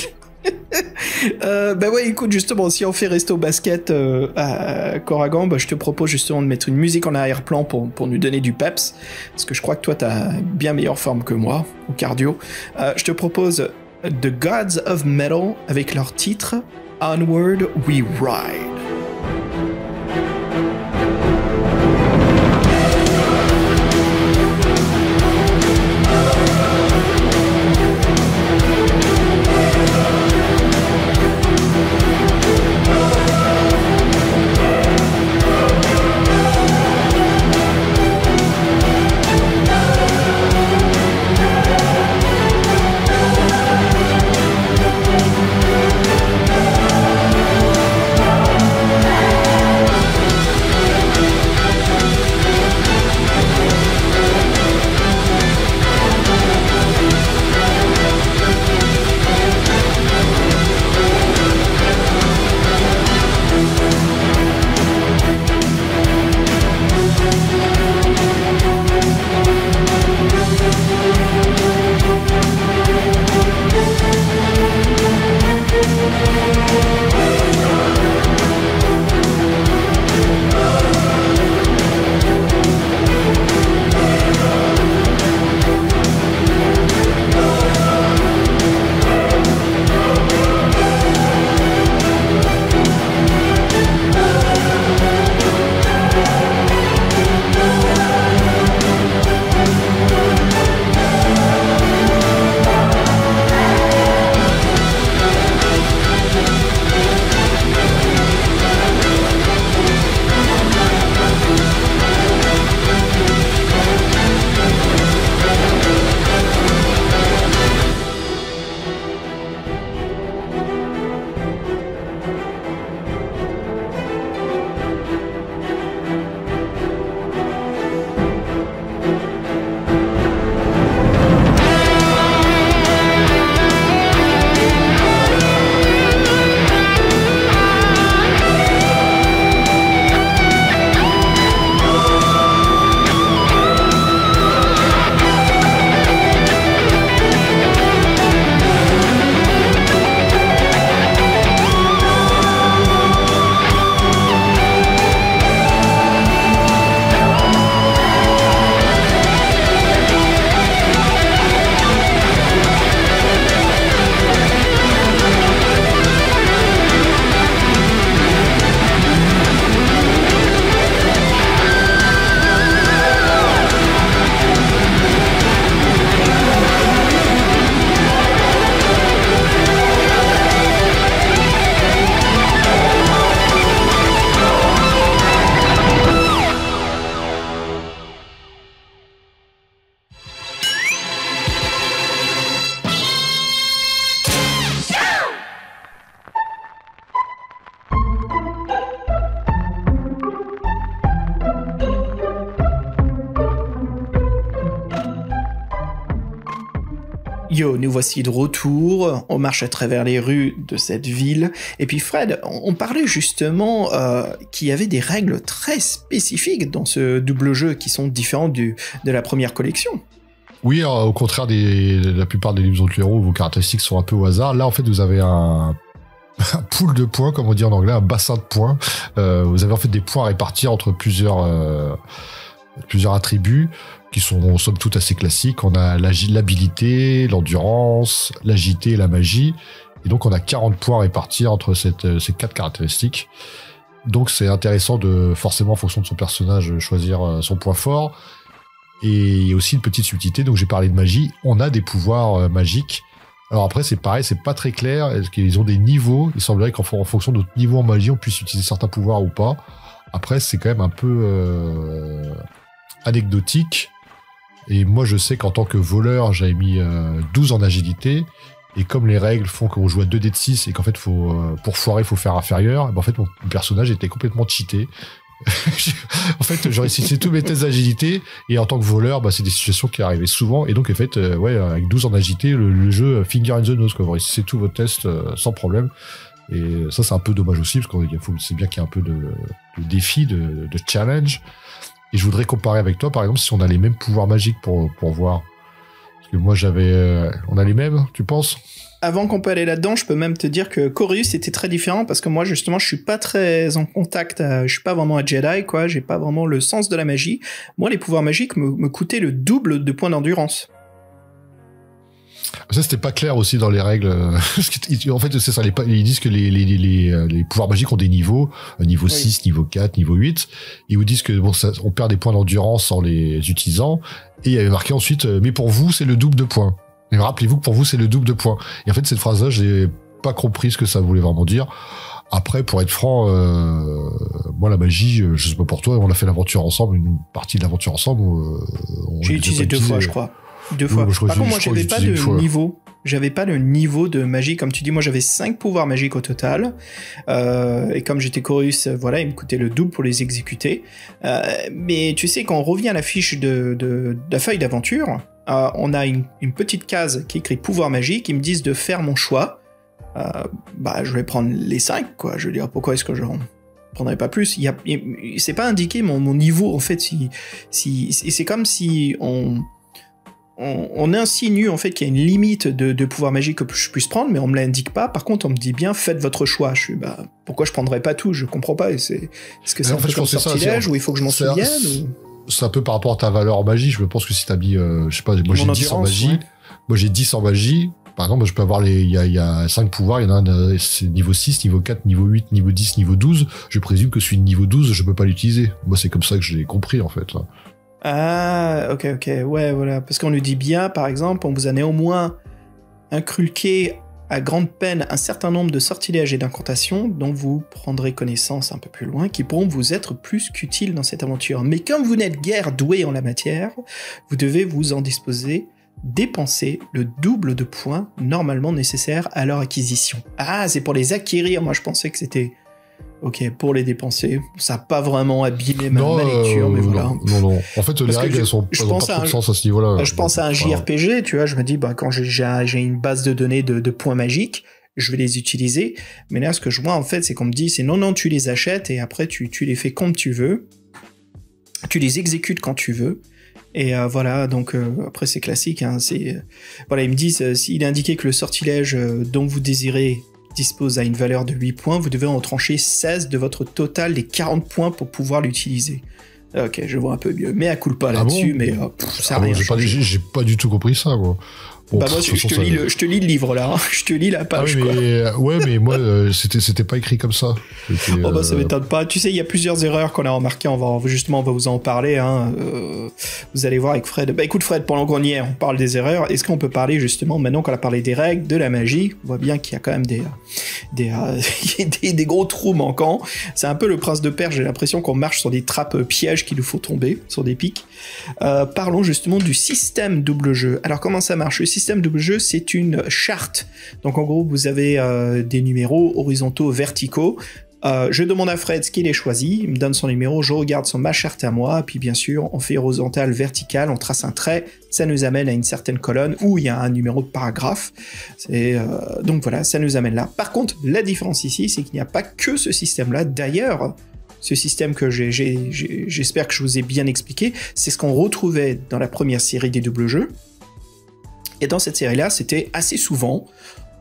Écoute, justement, si on fait resto basket à Corrigan, je te propose justement de mettre une musique en arrière-plan pour nous donner du peps, parce que je crois que toi t'as bien meilleure forme que moi au cardio. Je te propose The Gods of Metal avec leur titre Onward We Ride. Yo, nous voici de retour, on marche à travers les rues de cette ville, et puis Fred, on parlait justement qu'il y avait des règles très spécifiques dans ce double jeu qui sont différentes de la première collection. Oui, au contraire de la plupart des livres autres héros, vos caractéristiques sont un peu au hasard. Là, en fait, vous avez un pool de points, comme on dit en anglais, un bassin de points. Vous avez en fait des points à répartir entre plusieurs attributs qui sont somme toute assez classiques. On a l'habilité, l'endurance, l'agilité et la magie. Et donc on a 40 points à répartir entre ces 4 caractéristiques. Donc c'est intéressant de, forcément en fonction de son personnage, choisir son point fort. Et il y a aussi une petite subtilité, donc j'ai parlé de magie. On a des pouvoirs magiques. Alors après c'est pareil, c'est pas très clair. Est-ce qu'ils ont des niveaux? Il semblerait qu'en fonction de notre niveau en magie, on puisse utiliser certains pouvoirs ou pas. Après c'est quand même un peu anecdotique. Et moi, je sais qu'en tant que voleur, j'avais mis 12 en agilité. Et comme les règles font qu'on joue à 2 dés de 6 et qu'en fait, pour foirer, il faut faire inférieur, ben en fait, mon personnage était complètement cheaté. En fait, j'aurais réussi tous mes tests d'agilité. Et en tant que voleur, bah, c'est des situations qui arrivaient souvent. Et donc, en fait, avec 12 en agilité, le jeu finger in the nose, quoi. Vous réussissez tous vos tests sans problème. Et ça, c'est un peu dommage aussi, parce que c'est bien qu'il y ait un peu de défi, de challenge. Et je voudrais comparer avec toi, par exemple, si on a les mêmes pouvoirs magiques pour voir. Parce que moi, on a les mêmes, tu penses? Avant qu'on peut aller là-dedans, je peux même te dire que Corius était très différent, parce que moi, justement, je suis pas très en contact, je suis pas vraiment un Jedi, quoi, j'ai pas vraiment le sens de la magie. Moi, les pouvoirs magiques me coûtaient le double de points d'endurance. Ça, c'était pas clair aussi dans les règles. En fait, c'est ça. Ils disent que les pouvoirs magiques ont des niveaux, niveau 6, niveau 4, niveau 8. Ils vous disent que bon, on perd des points d'endurance en les utilisant. Et il y avait marqué ensuite, mais pour vous, c'est le double de points. Mais rappelez-vous que pour vous, c'est le double de points. Et en fait, cette phrase-là, j'ai pas compris ce que ça voulait vraiment dire. Après, pour être franc, moi, la magie, je sais pas pour toi, on a fait l'aventure ensemble, une partie de l'aventure ensemble. J'ai utilisé 2 fois, je crois. 2 fois. Par contre, moi, j'avais pas de niveau. J'avais pas le niveau de magie. Comme tu dis, moi, j'avais 5 pouvoirs magiques au total. Et comme j'étais Chorus, voilà, il me coûtait le double pour les exécuter. Mais tu sais, quand on revient à la fiche de la feuille d'aventure, on a une petite case qui écrit pouvoir magique. Ils me disent de faire mon choix. Je vais prendre les 5, quoi. Je veux dire, pourquoi est-ce que j'en prendrais pas plus? C'est pas indiqué mon niveau, en fait. C'est comme si on insinue en fait qu'il y a une limite de pouvoir magique que je puisse prendre, mais on me l'indique pas. Par contre, on me dit bien, faites votre choix. Je suis, pourquoi je prendrais pas tout? Je comprends pas. Est-ce que c'est un peu comme sortilège ou il faut que je m'en souvienne? C'est un peu par rapport à ta valeur en magie. Je pense que si t'as mis, je sais pas, moi j'ai 10 en magie. Ouais. Moi j'ai 10 en magie. Par exemple, je peux avoir il y a 5 pouvoirs. Il y en a un, c'est niveau 6, niveau 4, niveau 8, niveau 10, niveau 12. Je présume que celui de niveau 12, je peux pas l'utiliser. Moi, c'est comme ça que j'ai compris, en fait. Ah, ok, ouais, voilà. Parce qu'on nous dit bien, par exemple, on vous a néanmoins inculqué à grande peine un certain nombre de sortilèges et d'incantations dont vous prendrez connaissance un peu plus loin, qui pourront vous être plus qu'utiles dans cette aventure. Mais comme vous n'êtes guère doué en la matière, vous devez vous en disposer, dépenser le double de points normalement nécessaires à leur acquisition. Ah, c'est pour les acquérir. Moi, je pensais que c'était... Ok, pour les dépenser, ça n'a pas vraiment abîmé ma lecture, mais voilà. Non. En fait, les règles, elles sont pas trop de sens à ce niveau-là. Je pense à un JRPG, tu vois, je me dis, quand j'ai une base de données de points magiques, je vais les utiliser. Mais là, ce que je vois, en fait, c'est qu'on me dit, c'est non, tu les achètes et après, tu les fais comme tu veux. Tu les exécutes quand tu veux. Et voilà, donc après, c'est classique. Hein, voilà, ils me disent, s'il est indiqué que le sortilège dont vous désirez dispose à une valeur de 8 points, vous devez en trancher 16 de votre total des 40 points pour pouvoir l'utiliser. Ok, je vois un peu mieux. Mais à culpa là-dessus, mais ça n'a rien changé. J'ai pas du tout compris ça, quoi. Bon, moi, je te lis le livre, là. Hein. Je te lis la page, mais moi, c'était pas écrit comme ça. Ça m'étonne pas. Tu sais, il y a plusieurs erreurs qu'on a remarquées. On va vous en parler. Hein. Vous allez voir avec Fred. Écoute, Fred, pendant qu'on y est, on parle des erreurs. Est-ce qu'on peut parler, justement, maintenant qu'on a parlé des règles, de la magie? On voit bien qu'il y a quand même des gros trous manquants. C'est un peu le prince de Perse. J'ai l'impression qu'on marche sur des trappes pièges qui nous faut tomber, sur des pics. Parlons, justement, du système double jeu. Alors, comment ça marche? Le système double jeu, c'est une charte. Donc en gros, vous avez des numéros horizontaux, verticaux. Je demande à Fred ce qu'il est choisi, il me donne son numéro, je regarde sur ma charte à moi, puis bien sûr, on fait horizontal, vertical, on trace un trait, ça nous amène à une certaine colonne où il y a un numéro de paragraphe. Donc voilà, ça nous amène là. Par contre, la différence ici, c'est qu'il n'y a pas que ce système-là. D'ailleurs, ce système que j'espère que je vous ai bien expliqué, c'est ce qu'on retrouvait dans la première série des doubles jeux. Et dans cette série-là, c'était assez souvent...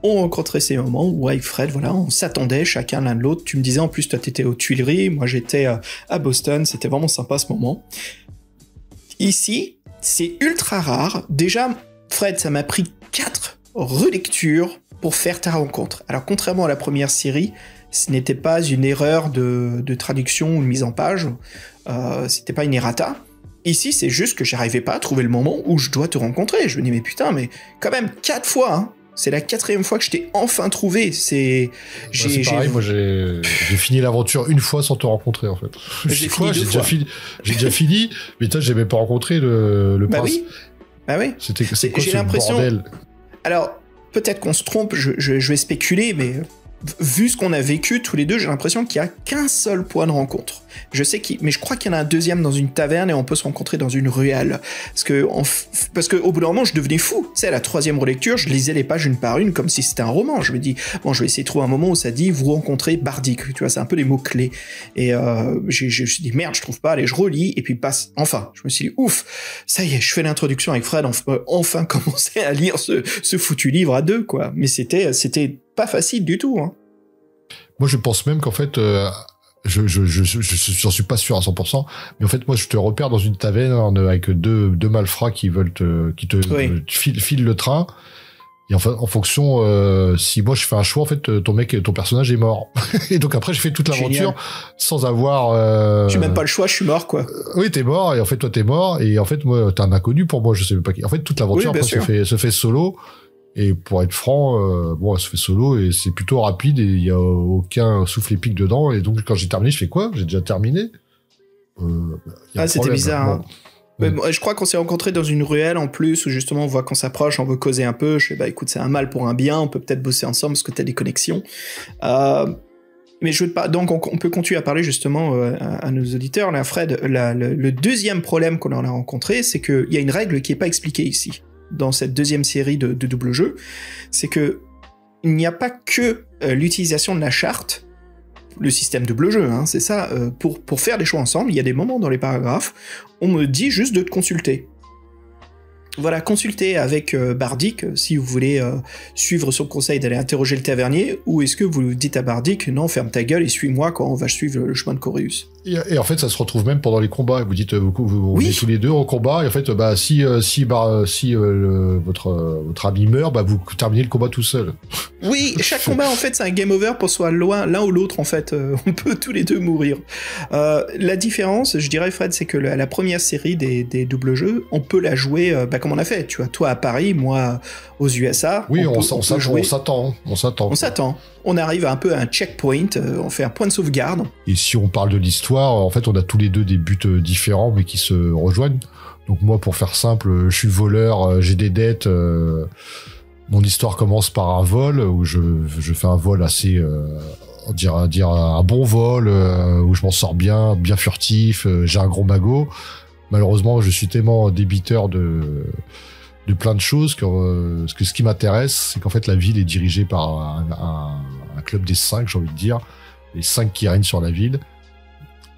On rencontrait ces moments où avec Fred, voilà, on s'attendait chacun l'un de l'autre. Tu me disais en plus, toi t'étais aux Tuileries, moi j'étais à Boston, c'était vraiment sympa ce moment. Ici, c'est ultra rare. Déjà, Fred, ça m'a pris 4 relectures pour faire ta rencontre. Alors contrairement à la première série, ce n'était pas une erreur de traduction ou de mise en page, c'était pas une errata. Ici, c'est juste que j'arrivais pas à trouver le moment où je dois te rencontrer. Je me dis, mais putain, mais quand même 4 fois, hein. C'est la 4e fois que je t'ai enfin trouvé. C'est pareil, moi j'ai fini l'aventure une fois sans te rencontrer en fait. J'ai déjà fini, mais toi j'ai même pas rencontré le prince. Oui. Bah oui. C'est quoi ce bordel? Alors, peut-être qu'on se trompe, je vais spéculer, mais vu ce qu'on a vécu tous les deux, j'ai l'impression qu'il n'y a qu'un seul point de rencontre. Mais je crois qu'il y en a un deuxième dans une taverne et on peut se rencontrer dans une ruelle. Parce que au bout d'un moment, je devenais fou. Tu sais, à la 3e relecture, je lisais les pages une par une comme si c'était un roman. Je me dis, bon, je vais essayer de trouver un moment où ça dit vous rencontrez Bardic. Tu vois, c'est un peu des mots-clés. Et je me suis dit, merde, je trouve pas. Allez, je relis. Et puis enfin, je me suis dit, ouf, ça y est, je fais l'introduction avec Fred. Enfin commencer à lire ce foutu livre à 2, quoi. Mais c'était pas facile du tout, hein. Moi, je pense même qu'en fait, j'en suis pas sûr à 100%, mais en fait, moi, je te repère dans une taverne avec deux malfrats qui filent le train. Et enfin, en fonction, si moi je fais un choix, en fait, ton personnage est mort. Et donc après, je fais toute l'aventure sans avoir. J'ai même pas le choix, je suis mort, quoi. Oui, t'es mort, et en fait, toi, t'es mort, et en fait, moi, t'es un inconnu pour moi, je sais même pas qui. En fait, toute l'aventure après se fait solo. Et pour être franc, elle se fait solo et c'est plutôt rapide et il y a aucun souffle épique dedans. Et donc quand j'ai terminé, je fais quoi? J'ai déjà terminé. C'était bizarre. Hein. Moi, je crois qu'on s'est rencontrés dans une ruelle en plus où justement on voit qu'on s'approche, on veut causer un peu. Je fais écoute, c'est un mal pour un bien, on peut peut-être bosser ensemble parce que t'as des connexions. Mais je veux pas. Donc on peut continuer à parler justement à nos auditeurs. Là, Fred, le deuxième problème qu'on en a rencontré, c'est qu'il y a une règle qui est pas expliquée ici. Dans cette 2e série de double jeu, c'est que il n'y a pas que l'utilisation de la charte, le système double jeu, hein, c'est ça, pour faire des choix ensemble, il y a des moments dans les paragraphes, on me dit juste de te consulter. Voilà, consultez avec Bardic si vous voulez suivre son conseil d'aller interroger le tavernier, ou est-ce que vous dites à Bardic, non, ferme ta gueule et suis-moi quand on va suivre le chemin de Corius. Et en fait, ça se retrouve même pendant les combats. Vous dites, vous êtes tous les deux au combat, et en fait, si votre ami meurt, vous terminez le combat tout seul. Oui, chaque combat, en fait, c'est un game over pour soit l'un ou l'autre, en fait. On peut tous les deux mourir. La différence, je dirais, Fred, c'est que la première série des doubles jeux, on peut la jouer comme on a fait. Tu vois, toi à Paris, moi aux USA. Oui, on s'attend. On arrive un peu à un checkpoint, on fait un point de sauvegarde. Et si on parle de l'histoire, en fait, on a tous les deux des buts différents, mais qui se rejoignent. Donc moi, pour faire simple, je suis voleur, j'ai des dettes. Mon histoire commence par un vol, où je fais un vol assez... dire un bon vol, où je m'en sors bien furtif, j'ai un gros magot. Malheureusement, je suis tellement débiteur de plein de choses que ce qui m'intéresse, c'est qu'en fait la ville est dirigée par un club des 5, j'ai envie de dire, les 5 qui règnent sur la ville.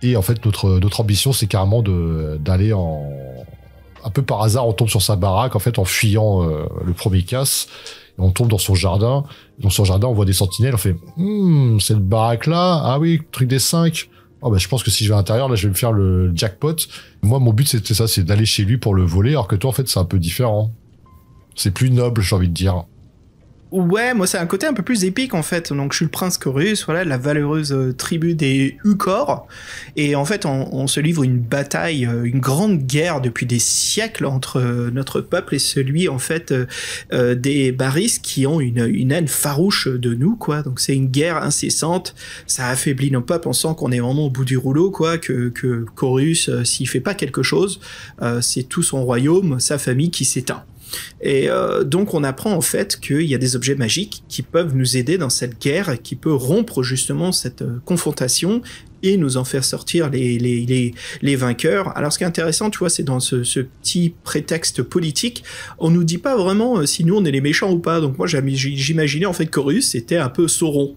Et en fait notre ambition, c'est carrément d'aller un peu par hasard, on tombe sur sa baraque en fait en fuyant le premier casse. Et on tombe dans son jardin. Dans son jardin, on voit des sentinelles. On fait cette baraque là, ah oui, truc des 5. Oh je pense que si je vais à l'intérieur, là, je vais me faire le jackpot. Moi, mon but, c'était ça, c'est d'aller chez lui pour le voler, alors que toi, en fait, c'est un peu différent. C'est plus noble, j'ai envie de dire. Ouais, moi, c'est un côté un peu plus épique, en fait. Donc, je suis le prince Corius, voilà, la valeureuse tribu des Ucor. Et en fait, on se livre une bataille, une grande guerre depuis des siècles entre notre peuple et celui, en fait, des Baris qui ont une haine farouche de nous, quoi. Donc, c'est une guerre incessante. Ça affaiblit nos peuples. On sent qu'on est vraiment au bout du rouleau, quoi. Que Corius, s'il fait pas quelque chose, c'est tout son royaume, sa famille qui s'éteint. Et donc on apprend en fait qu'il y a des objets magiques qui peuvent nous aider dans cette guerre, qui peut rompre justement cette confrontation et nous en faire sortir les vainqueurs. Alors ce qui est intéressant, tu vois, c'est dans ce petit prétexte politique, on nous dit pas vraiment si nous on est les méchants ou pas. Donc moi j'imaginais en fait qu'Horus c'était un peu Sauron.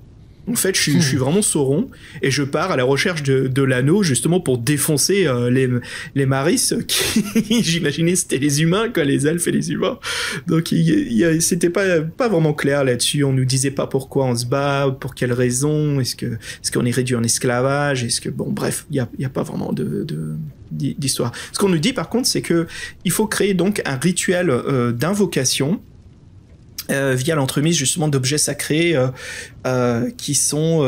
En fait, je suis vraiment Sauron et je pars à la recherche de l'anneau justement pour défoncer les Maris qui, j'imaginais, c'était les humains, quoi, les elfes et les humains. Donc, c'était pas vraiment clair là-dessus. On nous disait pas pourquoi on se bat, pour quelles raisons, est-ce qu'on est réduit en esclavage, bon, bref, il y a pas vraiment d'histoire. Ce qu'on nous dit par contre, c'est que il faut créer donc un rituel d'invocation. Via l'entremise justement d'objets sacrés qui sont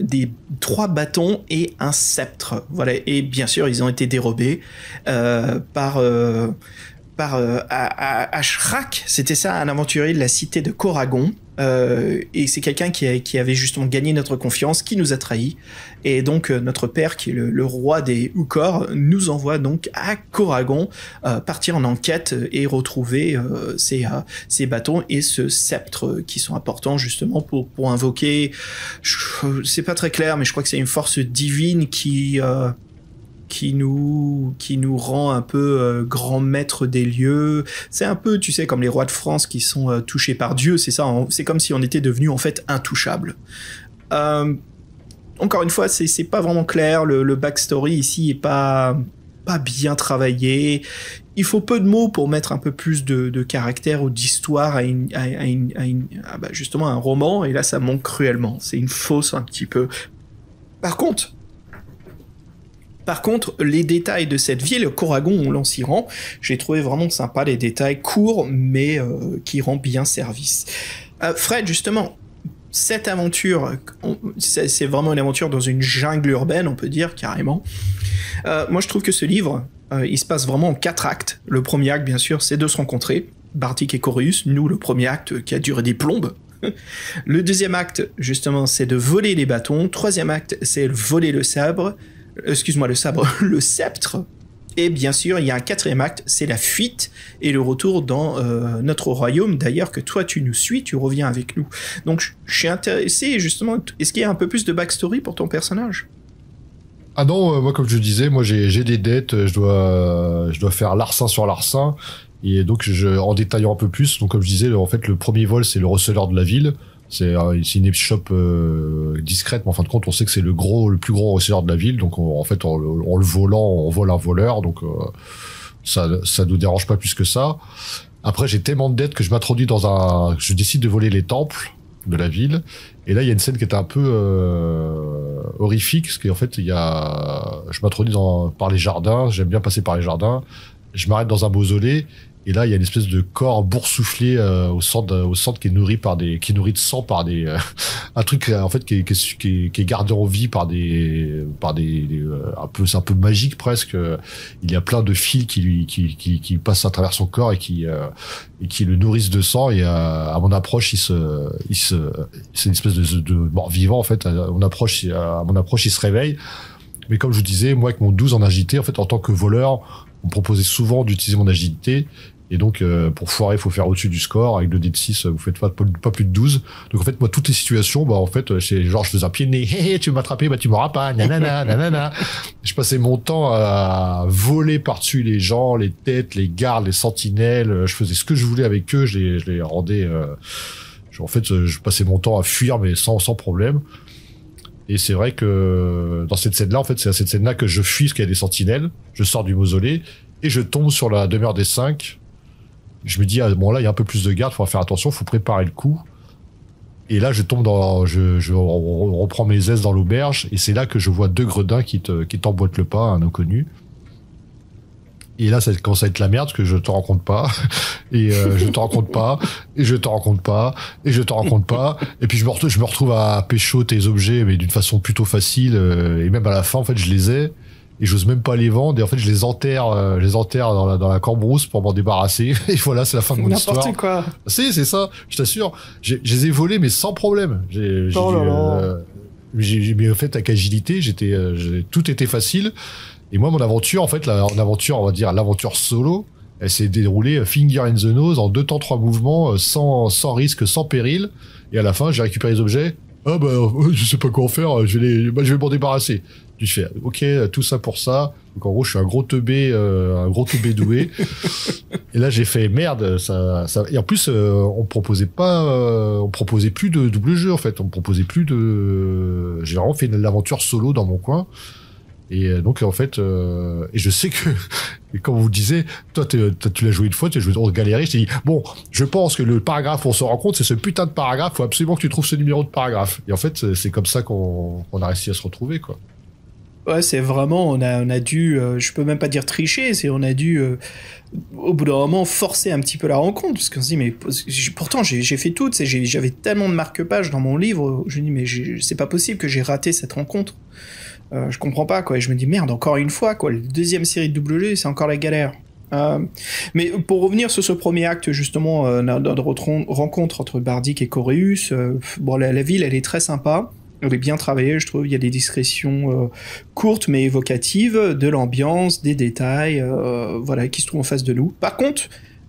des 3 bâtons et un sceptre. Voilà. Et bien sûr, ils ont été dérobés par Ashrak. C'était ça, un aventurier de la cité de Koragon. Et c'est quelqu'un qui avait justement gagné notre confiance, qui nous a trahis. Et donc notre père, qui est le roi des Ukor, nous envoie donc à Koragon partir en enquête et retrouver ces bâtons et ce sceptre qui sont importants justement pour invoquer. C'est pas très clair, mais je crois que c'est une force divine qui nous rend un peu grand maître des lieux. C'est un peu, tu sais, comme les rois de France qui sont touchés par Dieu, c'est ça, c'est comme si on était devenu en fait intouchable. Encore une fois, c'est pas vraiment clair, le backstory ici est pas bien travaillé. Il faut peu de mots pour mettre un peu plus de caractère ou d'histoire à justement un roman, et là ça manque cruellement. C'est une fausse un petit peu. Par contre, les détails de cette ville, Koragon, où l'on s'y rend, j'ai trouvé vraiment sympa, les détails courts, mais qui rendent bien service. Fred, justement, cette aventure, c'est vraiment une aventure dans une jungle urbaine, on peut dire, carrément. Moi, je trouve que ce livre, il se passe vraiment en 4 actes. Le premier acte, bien sûr, c'est de se rencontrer, Bartik et Corius, nous, le premier acte qui a duré des plombes. Le deuxième acte, justement, c'est de voler les bâtons. Troisième acte, c'est voler le sabre. Le sceptre. Et bien sûr, il y a un 4e acte, c'est la fuite et le retour dans notre royaume. D'ailleurs, que toi, tu nous suis, tu reviens avec nous. Donc, je suis intéressé, justement, est-ce qu'il y a un peu plus de backstory pour ton personnage ? Ah non, moi, comme je disais, moi, j'ai des dettes, je dois faire larcin sur larcin. Et donc, en détaillant un peu plus, donc comme je disais, en fait, le premier vol, c'est le receleur de la ville. C'est une échoppe discrète, mais en fin de compte, on sait que c'est le plus gros receleur de la ville. Donc, en fait, en le volant, on vole un voleur. Donc, ça nous dérange pas plus que ça. Après, j'ai tellement de dettes que je décide de voler les temples de la ville. Et là, il y a une scène qui est un peu horrifique, parce qu'en fait, je m'introduis par les jardins. J'aime bien passer par les jardins. Je m'arrête dans un mausolée. Et là, il y a une espèce de corps boursouflé au centre qui est nourri de sang par un truc en fait qui est gardé en vie par des c'est un peu magique presque. Il y a plein de fils qui passent à travers son corps et qui le nourrissent de sang. Et à mon approche, c'est une espèce de mort vivant en fait. À mon approche, il se réveille. Mais comme je vous disais, moi avec mon 12 en agilité, en fait, en tant que voleur, on me proposait souvent d'utiliser mon agilité. Et donc, pour foirer, il faut faire au-dessus du score. Avec le dé de 6, vous faites pas plus de 12. Donc, en fait, moi, toutes les situations, en fait, c'est genre, je faisais un pied de nez. Hé, hé, tu veux m'attraper? Tu m'auras pas. Nanana, nanana. Je passais mon temps à voler par-dessus les gens, les têtes, les gardes, les sentinelles. Je faisais ce que je voulais avec eux. Je les rendais, en fait, je passais mon temps à fuir, mais sans problème. Et c'est vrai que dans cette scène-là, en fait, c'est à cette scène-là que je fuis parce qu'il y a des sentinelles. Je sors du mausolée et je tombe sur la demeure des 5. Je me dis, là, il y a un peu plus de garde, il faudra faire attention, il faut préparer le coup. Et là, je reprends mes aises dans l'auberge, et c'est là que je vois 2 gredins qui t'emboîtent le pas, un inconnu. Et là, ça commence à être la merde, parce que je te rencontre pas. Et je te rencontre pas. Et je te rencontre pas. Et je te rencontre pas. Et puis je me retrouve à pécho tes objets, mais d'une façon plutôt facile. Et même à la fin, en fait, je les ai. Et j'ose même pas les vendre. Et en fait, je les enterre dans la cambrousse pour m'en débarrasser. Et voilà, c'est la fin de mon histoire. N'importe quoi. C'est ça. Je t'assure. Je les ai volés, mais sans problème. Mais en fait, avec agilité, tout était facile. Et moi, mon aventure, en fait, on va dire l'aventure solo, Elle s'est déroulée finger in the nose en 2 temps 3 mouvements, sans risque, sans péril. Et à la fin, j'ai récupéré les objets. Ah bah, je sais pas quoi en faire, je vais m'en débarrasser. Je fais, ok, tout ça pour ça. Donc en gros, je suis un gros teubé doué. Et là, j'ai fait merde. Ça. Et en plus, on proposait plus de double jeu en fait. On proposait plus de. J'ai vraiment fait l'aventure solo dans mon coin. Et donc en fait, et je sais que, et comme vous le disiez, toi tu l'as joué une fois, tu as joué on galérait, je t'ai dit bon, je pense que le paragraphe où on se rend compte, c'est ce putain de paragraphe, faut absolument que tu trouves ce numéro de paragraphe. Et en fait, c'est comme ça qu'on a réussi à se retrouver, quoi. Ouais, c'est vraiment, on a dû, je peux même pas dire tricher, on a dû, au bout d'un moment, forcer un petit peu la rencontre, parce qu'on se dit, mais pourtant j'ai fait tout, j'avais tellement de marque-pages dans mon livre, je me dis, mais c'est pas possible que j'ai raté cette rencontre. Je comprends pas, quoi, et je me dis, merde, encore une fois, quoi, la deuxième série de WG, c'est encore la galère. Mais pour revenir sur ce premier acte, justement, notre rencontre entre Bardic et Coréus, bon, la ville, elle est très sympa. Elle est bien travaillée, je trouve. Il y a des descriptions courtes mais évocatives de l'ambiance, des détails, voilà, qui se trouvent en face de nous. Par contre,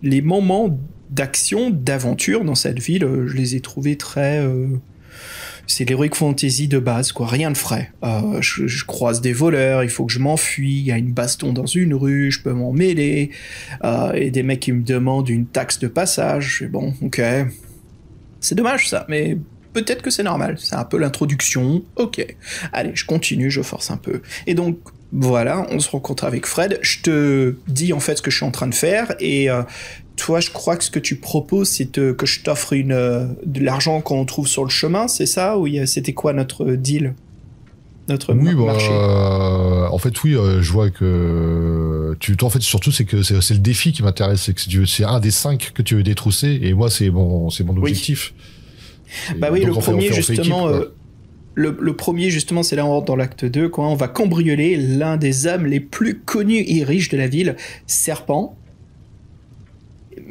les moments d'action, d'aventure dans cette ville, je les ai trouvés très... c'est l'heroic fantasy de base, quoi. Rien de frais. Je croise des voleurs, il faut que je m'enfuis, il y a une baston dans une rue, je peux m'en mêler, et des mecs qui me demandent une taxe de passage. Et bon, ok. C'est dommage, ça, mais... peut-être que c'est normal, c'est un peu l'introduction, ok. Allez, je continue, je force un peu. Et donc, voilà, on se rencontre avec Fred, je te dis en fait ce que je suis en train de faire, et toi, je crois que ce que tu proposes, c'est que je t'offre de l'argent qu'on trouve sur le chemin, c'est ça? Ou c'était quoi notre deal? Notre marché? En fait, oui, je vois que en fait, surtout, c'est le défi qui m'intéresse, c'est que c'est un des 5 que tu veux détrousser, et moi, c'est mon objectif. Oui. Bah oui, le premier, justement, le premier, justement, c'est là on rentre dans l'acte 2, quoi. On va cambrioler l'un des hommes les plus connus et riches de la ville, Serpent.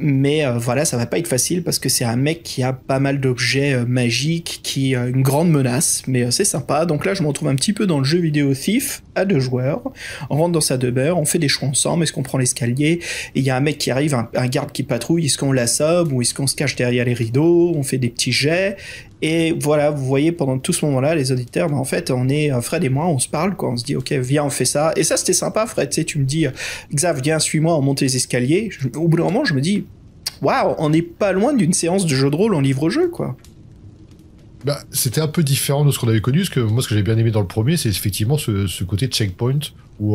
Mais voilà, ça va pas être facile parce que c'est un mec qui a pas mal d'objets magiques, qui est une grande menace, mais c'est sympa. Donc là, je me retrouve un petit peu dans le jeu vidéo Thief, à 2 joueurs. On rentre dans sa demeure, on fait des choix ensemble, est-ce qu'on prend l'escalier? Et il y a un mec qui arrive, un garde qui patrouille, est-ce qu'on l'assomme ou est-ce qu'on se cache derrière les rideaux? On fait des petits jets. Et voilà, vous voyez, pendant tout ce moment-là, les auditeurs, en fait, on est, Fred et moi, on se parle, quoi. On se dit, ok, viens, on fait ça. Et ça, c'était sympa, Fred, tu sais, tu me dis, Xav, viens, suis-moi, on monte les escaliers. Au bout d'un moment, je me dis, waouh, on n'est pas loin d'une séance de jeu de rôle en livre-jeu, quoi. Bah, c'était un peu différent de ce qu'on avait connu, parce que moi, ce que j'ai bien aimé dans le premier, c'est effectivement ce côté checkpoint, où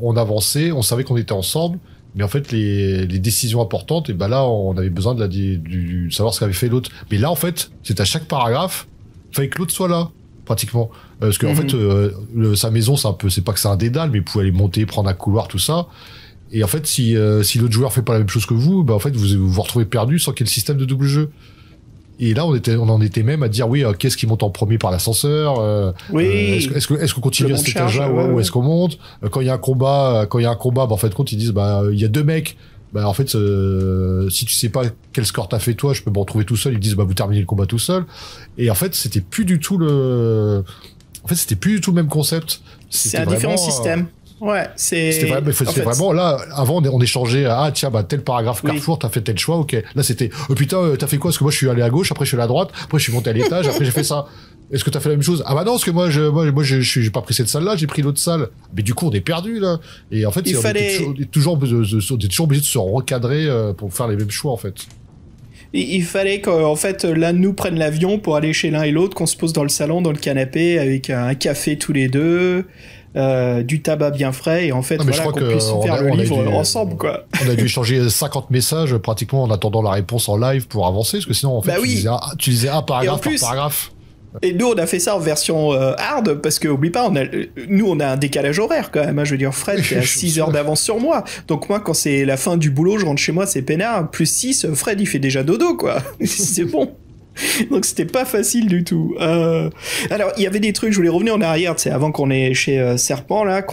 on avançait, on savait qu'on était ensemble, mais en fait, les décisions importantes, et ben là, on avait besoin de savoir ce qu'avait fait l'autre. Mais là, en fait, c'est à chaque paragraphe, il fallait que l'autre soit là, pratiquement. Parce que en fait, sa maison, c'est pas que c'est un dédale, mais vous pouvez aller monter, prendre un couloir, tout ça. Et en fait, si l'autre joueur fait pas la même chose que vous, bah en fait, vous retrouvez perdu sans qu'il y ait le système de double jeu. Et là, on en était même à dire, oui, qu'est-ce qui monte en premier par l'ascenseur? Oui. Est-ce qu'on continue à cet étage-là ou est-ce qu'on monte? Quand il y a un combat, bah, en fait, compte, ils disent, bah, il y a 2 mecs. Bah, en fait, si tu sais pas quel score t'as fait toi, je peux me retrouver tout seul. Ils disent, bah, vous terminez le combat tout seul. Et en fait, c'était plus du tout le même concept. C'est un différent système. Ouais, c'était vraiment là. Avant, on échangeait. Ah tiens, bah tel paragraphe Carrefour, t'as fait tel choix. Ok. Là, c'était. Oh putain, t'as fait quoi? Parce que moi, je suis allé à gauche, après je suis allé à droite, après je suis monté à l'étage, après j'ai fait ça. Est-ce que t'as fait la même chose? Ah bah non, parce que moi, j'ai pas pris cette salle-là, j'ai pris l'autre salle. Mais du coup, on est perdu là. Et en fait, on est toujours obligé de se recadrer pour faire les mêmes choix en fait. Il fallait qu'en fait l'un de nous prenne l'avion pour aller chez l'un et l'autre, qu'on se pose dans le salon, dans le canapé, avec un café tous les deux. Du tabac bien frais et en fait voilà, qu'on puisse faire le livre ensemble, quoi. On a dû échanger 50 messages pratiquement en attendant la réponse en live pour avancer, parce que sinon en fait tu lisais un paragraphe par paragraphe. Et nous on a fait ça en version hard parce que oublie pas, on a un décalage horaire quand même, hein, je veux dire, Fred est à 6 heures d'avance sur moi, donc moi quand c'est la fin du boulot, je rentre chez moi, c'est peinard, plus 6, Fred il fait déjà dodo, quoi. C'est bon. Donc c'était pas facile du tout. Alors il y avait des trucs, je voulais revenir en arrière, tu sais, avant qu'on est chez Serpent là,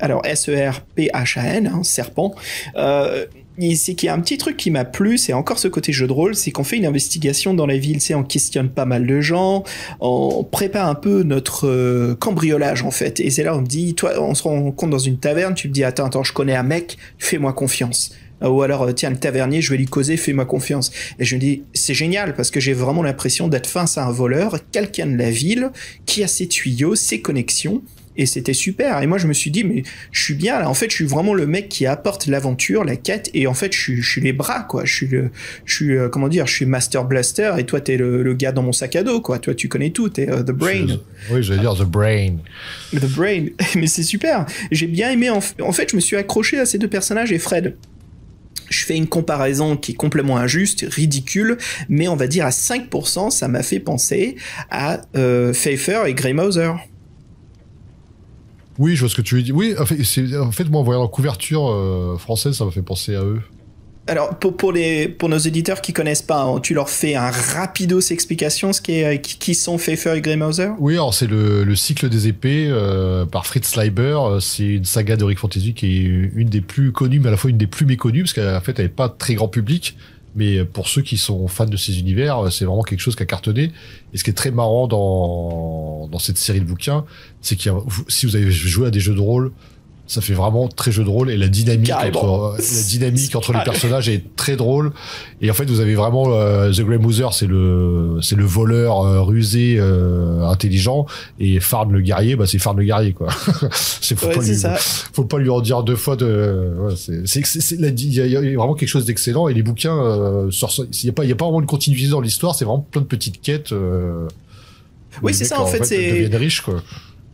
alors SERPHAN, hein, Serpent. C'est qu'il y a un petit truc qui m'a plu, c'est encore ce côté jeu de rôle, c'est qu'on fait une investigation dans la ville, tu sais, on questionne pas mal de gens, on prépare un peu notre cambriolage en fait. Et c'est là on me dit, toi, on se rend compte dans une taverne, tu me dis attends, je connais un mec, fais-moi confiance. Ou alors, tiens, le tavernier, je vais lui causer, fais-moi confiance. Et je me dis, c'est génial, parce que j'ai vraiment l'impression d'être face à un voleur, quelqu'un de la ville, qui a ses tuyaux, ses connexions, et c'était super. Et moi, je me suis dit, mais je suis bien là. En fait, je suis vraiment le mec qui apporte l'aventure, la quête. Et en fait, je suis les bras, quoi. Je suis Master Blaster. Et toi, t'es le gars dans mon sac à dos, quoi. Toi, tu connais tout. T'es The Brain. Oui, j'allais dire The Brain. The Brain. Mais c'est super. J'ai bien aimé. En fait, je me suis accroché à ces deux personnages et Fred. Je fais une comparaison qui est complètement injuste, ridicule, mais on va dire à 5%, ça m'a fait penser à Pfeiffer et Grey Mouser. Oui, je vois ce que tu veux dire. Oui, en fait, moi, en voyant la couverture française, ça m'a fait penser à eux. Alors, pour nos éditeurs qui connaissent pas, hein, tu leur fais un rapidos explication qui sont Pfeiffer et Grey Mouser. Oui, alors c'est le cycle des épées par Fritz Leiber. C'est une saga d'Heroic Fantasy qui est une des plus connues, mais à la fois une des plus méconnues, parce qu'en fait, elle n'est pas très grand public. Mais pour ceux qui sont fans de ces univers, c'est vraiment quelque chose qui a cartonné. Et ce qui est très marrant dans cette série de bouquins, c'est que si vous avez joué à des jeux de rôle, ça fait vraiment très jeu de rôle, et la dynamique entre les personnages est très drôle. Et en fait, vous avez vraiment The Grey Mouser, c'est le voleur rusé, intelligent, et Farn le guerrier, c'est Farn le guerrier, quoi. Faut pas lui en dire deux fois il y a vraiment quelque chose d'excellent, et les bouquins il y a pas vraiment une continuité dans l'histoire, c'est vraiment plein de petites quêtes. Oui, c'est ça, en fait, c'est deviennent riches, quoi.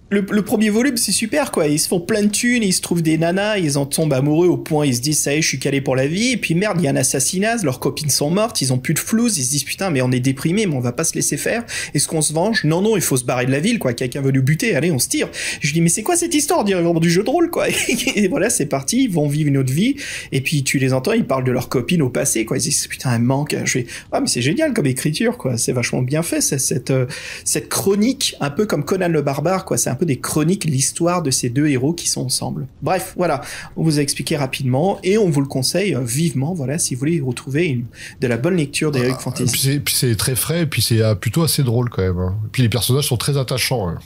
Le premier volume, c'est super, quoi. Ils se font plein de thunes, ils se trouvent des nanas, ils en tombent amoureux au point, ils se disent, ça y est, je suis calé pour la vie. Et puis merde, il y a un assassinat, leurs copines sont mortes, ils ont plus de flouze, ils se disent, putain, mais on est déprimés, mais on va pas se laisser faire. Est-ce qu'on se venge? Non, il faut se barrer de la ville, quoi. Quelqu'un veut nous buter, allez, on se tire. Je dis, mais c'est quoi cette histoire? On dirait vraiment du jeu de rôle, quoi. Et voilà, c'est parti, ils vont vivre une autre vie. Et puis tu les entends, ils parlent de leurs copines au passé, quoi. Ils disent, putain, elle manque. Je fais, mais c'est génial comme écriture, quoi. C'est vachement bien fait, cette chronique, un peu comme Conan le Barbare, quoi. C'est un peu des chroniques, l'histoire de ces deux héros qui sont ensemble. Bref, voilà, on vous a expliqué rapidement et on vous le conseille vivement, voilà, si vous voulez retrouver de la bonne lecture d'Heroic Fantasy. Puis c'est très frais, et puis c'est plutôt assez drôle quand même. Hein. Puis les personnages sont très attachants. Hein.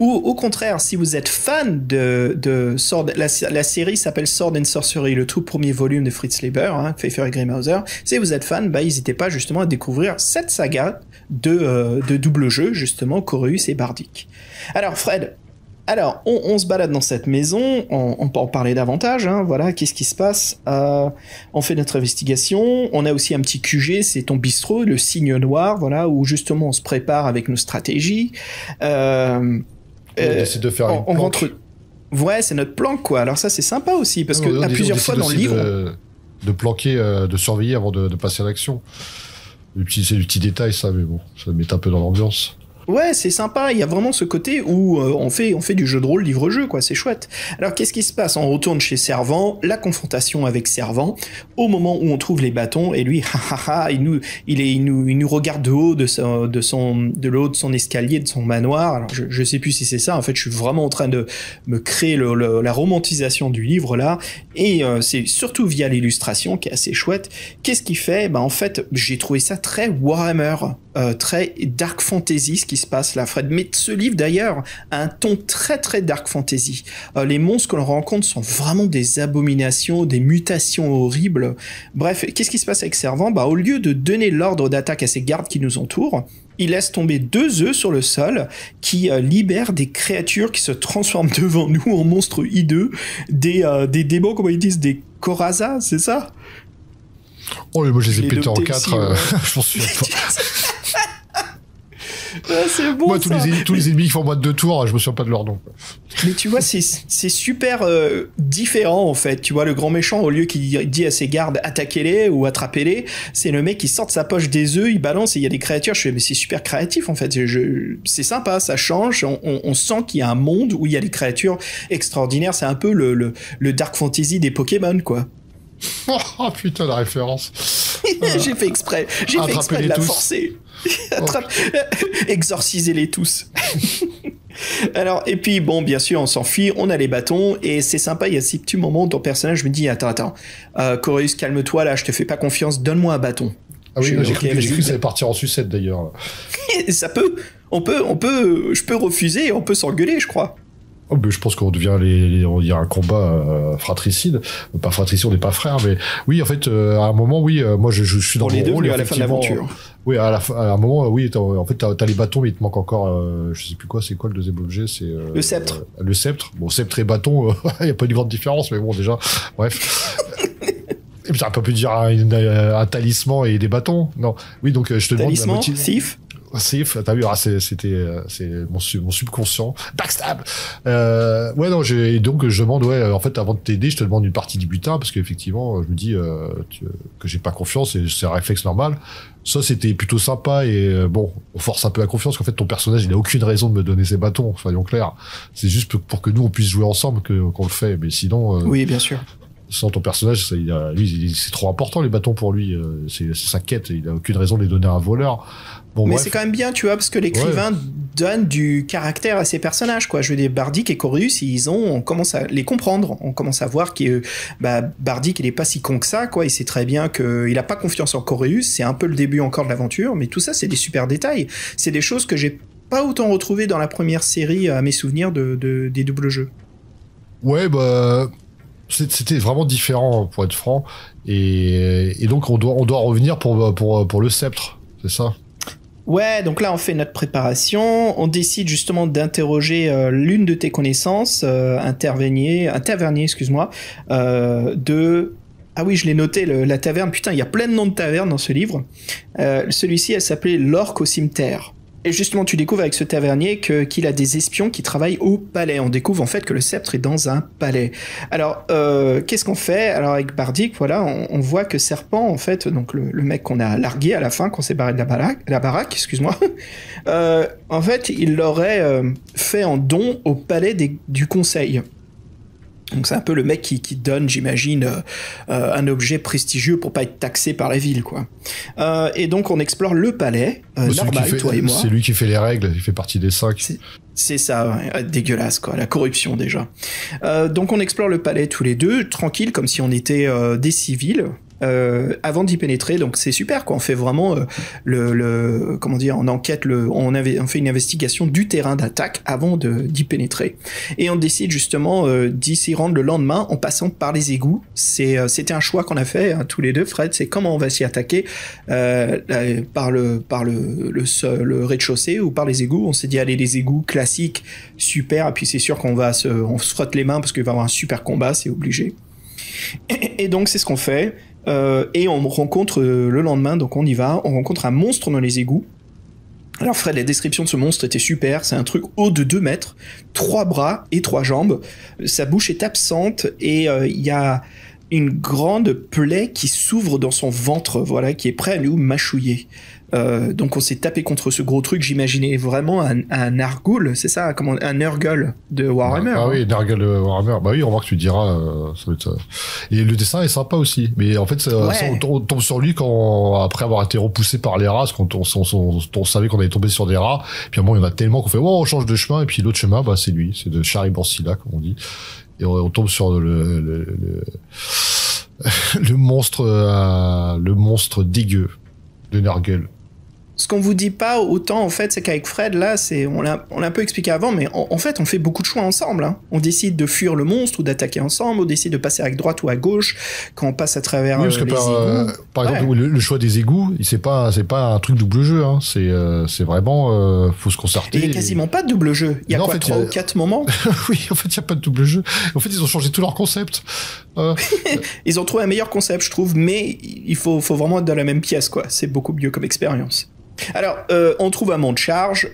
Ou au contraire, si vous êtes fan de Sword, la série s'appelle Sword and Sorcery, le tout premier volume de Fritz Leiber, hein, Pfeiffer et Grey Mouser. Si vous êtes fan, n'hésitez pas justement à découvrir cette saga de double jeu, justement, Coréus et Bardic. Alors Fred, on se balade dans cette maison, on peut en parler davantage, hein, voilà, qu'est-ce qui se passe, on fait notre investigation, on a aussi un petit QG, c'est ton bistrot, le Cygne Noir, voilà, où justement on se prépare avec nos stratégies. On décide de faire une planque. Ouais, c'est notre planque, quoi. Alors ça, c'est sympa aussi, parce que à plusieurs fois dans le livre... De planquer, de surveiller avant de passer à l'action. C'est du petit détail, ça, mais bon, ça met un peu dans l'ambiance. Ouais, c'est sympa, il y a vraiment ce côté où on fait du jeu de rôle livre-jeu, quoi, c'est chouette. Alors qu'est-ce qui se passe? On retourne chez Servant, la confrontation avec Servant, au moment où on trouve les bâtons, et lui, il nous regarde de haut de le haut de son escalier, de son manoir. Alors je sais plus si c'est ça, en fait je suis vraiment en train de me créer la romantisation du livre là, et c'est surtout via l'illustration qui est assez chouette. Qu'est-ce qu'il fait? En fait, j'ai trouvé ça très Warhammer, très dark fantasy ce qui se passe là, Fred. Mais ce livre d'ailleurs a un ton très très dark fantasy. Les monstres que l'on rencontre sont vraiment des abominations, des mutations horribles. Bref, qu'est-ce qui se passe avec Servant? Au lieu de donner l'ordre d'attaque à ses gardes qui nous entourent, il laisse tomber 2 œufs sur le sol qui libèrent des créatures qui se transforment devant nous en monstres hideux, des démons, comment ils disent, des Coraza, c'est ça? Oh, mais moi je les ai pétés en 4, je m'en souviens pas. C'est bon. Moi, tous les ennemis qui font moins de 2 tours, je me souviens pas de leur nom. Mais tu vois, c'est super différent en fait. Tu vois, le grand méchant, au lieu qu'il dit à ses gardes attaquez-les ou attrapez-les, c'est le mec qui sort de sa poche des œufs, il balance et il y a des créatures. Je fais mais c'est super créatif en fait. C'est sympa, ça change. On sent qu'il y a un monde où il y a des créatures extraordinaires. C'est un peu le dark fantasy des Pokémon, quoi. Oh putain, la référence. J'ai fait exprès de la forcer. Exorcisez-les tous. Alors, et puis bon, bien sûr, on s'enfuit, on a les bâtons, et c'est sympa, il y a ces petits moments où ton personnage me dit, attends, Coréus, calme-toi, là, je te fais pas confiance, donne-moi un bâton. Ah oui, j'ai cru que ça allait partir en sucette, d'ailleurs. Ça peut, je peux refuser, on peut s'engueuler, je crois. Oh, mais je pense qu'on devient il y a un combat fratricide, pas fratricide, on n'est pas frères, mais oui, en fait, à un moment, oui, moi je suis dans Pour les mon deux, rôle, à la fin de l'aventure. Oui, à un moment, oui, en fait, t'as les bâtons, mais il te manque encore, je sais plus quoi, c'est quoi le deuxième objet, c'est le sceptre. Le sceptre. Bon, sceptre et bâton, il y a pas une grande différence, mais bon, déjà, bref. Et puis, t'aurais pas pu dire un talisman et des bâtons, non. Oui, donc je te demande. Talisman, Sif. Safe, t'as vu, c'est mon subconscient. Backstab. Ouais, non, et donc je demande, ouais, en fait, avant de t'aider, je te demande une partie du butin parce qu'effectivement, je me dis que j'ai pas confiance et c'est un réflexe normal. Ça, c'était plutôt sympa et bon, on force un peu la confiance qu'en fait ton personnage, il a aucune raison de me donner ses bâtons, soyons clairs. C'est juste pour que nous on puisse jouer ensemble qu'on le fait, mais sinon. Oui, bien sûr. Sans ton personnage, lui, c'est trop important les bâtons pour lui. C'est sa quête. Il a aucune raison de les donner à un voleur. Bon, mais bref. c'est quand même bien, tu vois, parce que l'écrivain donne du caractère à ses personnages, quoi. Je veux dire, Bardic et Corus, on commence à les comprendre. On commence à voir que Bardic, il est pas si con que ça, quoi. Il sait très bien qu'il a pas confiance en Corus. C'est un peu le début encore de l'aventure, mais tout ça, c'est des super détails. C'est des choses que j'ai pas autant retrouvées dans la première série à mes souvenirs des doubles jeux. Ouais, bah. C'était vraiment différent, pour être franc. Et donc, on doit revenir pour le sceptre, c'est ça? Ouais, donc là, on fait notre préparation. On décide justement d'interroger l'une de tes connaissances, intervernier, excuse-moi, Ah oui, je l'ai noté, la taverne. Putain, il y a plein de noms de tavernes dans ce livre. Celui-ci, elle s'appelait l'Orque au cimetière. Et justement, tu découvres avec ce tavernier qu'il a des espions qui travaillent au palais. On découvre en fait que le sceptre est dans un palais. Alors, qu'est-ce qu'on fait? Alors avec Bardic, voilà, on voit que Serpent, en fait, donc le mec qu'on a largué à la fin, qu'on s'est barré de la baraque, excuse-moi, en fait, il l'aurait fait en don au palais du conseil. Donc c'est un peu le mec qui donne, j'imagine, un objet prestigieux pour pas être taxé par la ville, quoi. Et donc on explore le palais, normal, toi et moi. C'est lui qui fait les règles, il fait partie des 5. C'est ça, ouais, dégueulasse, quoi, la corruption déjà. Donc on explore le palais tous les deux, tranquille, comme si on était des civils. Avant d'y pénétrer, donc c'est super, quoi. On fait vraiment comment dire, on enquête, on fait une investigation du terrain d'attaque avant d'y pénétrer, et on décide justement d'y s'y rendre le lendemain en passant par les égouts. C'était un choix qu'on a fait, hein, tous les deux, Fred. C'est comment on va s'y attaquer, par le rez-de-chaussée ou par les égouts. On s'est dit, allez, les égouts classiques, super, et puis c'est sûr qu'on on se frotte les mains parce qu'il va y avoir un super combat, c'est obligé. Et donc c'est ce qu'on fait. Et on rencontre le lendemain, donc on y va, on rencontre un monstre dans les égouts. Alors Fred, la description de ce monstre était super, c'est un truc haut de 2 mètres, 3 bras et 3 jambes, sa bouche est absente et il y a une grande plaie qui s'ouvre dans son ventre, voilà, qui est prêt à nous mâchouiller. Donc on s'est tapé contre ce gros truc, j'imaginais vraiment un Nargul, c'est ça, un Nurgle de Warhammer. Ah oui, Nurgle de Warhammer. Bah oui, on voit que tu diras, ça va être... Et le dessin est sympa aussi, mais en fait, on tombe sur lui après avoir été repoussé par les rats, quand on savait qu'on allait tomber sur des rats, puis à un moment, il y en a tellement qu'on fait, on change de chemin, et puis l'autre chemin, bah c'est lui, c'est de Chariborsila, comme on dit. Et on tombe sur le monstre dégueu de Nurgle. Ce qu'on vous dit pas autant, en fait, c'est qu'avec Fred, là, on l'a un peu expliqué avant, mais en fait, on fait beaucoup de choix ensemble, hein. On décide de fuir le monstre ou d'attaquer ensemble, on décide de passer à droite ou à gauche quand on passe à travers les égouts. Par exemple, le choix des égouts, c'est pas un truc double jeu, hein. C'est vraiment, faut se concerter. Il y a quasiment pas de double jeu. Il y a 3 ou 4 moments. Oui, en fait, il y a pas de double jeu. En fait, ils ont changé tout leur concept. Ils ont trouvé un meilleur concept, je trouve, mais il faut vraiment être dans la même pièce, quoi. C'est beaucoup mieux comme expérience. Alors, on trouve un mont de charge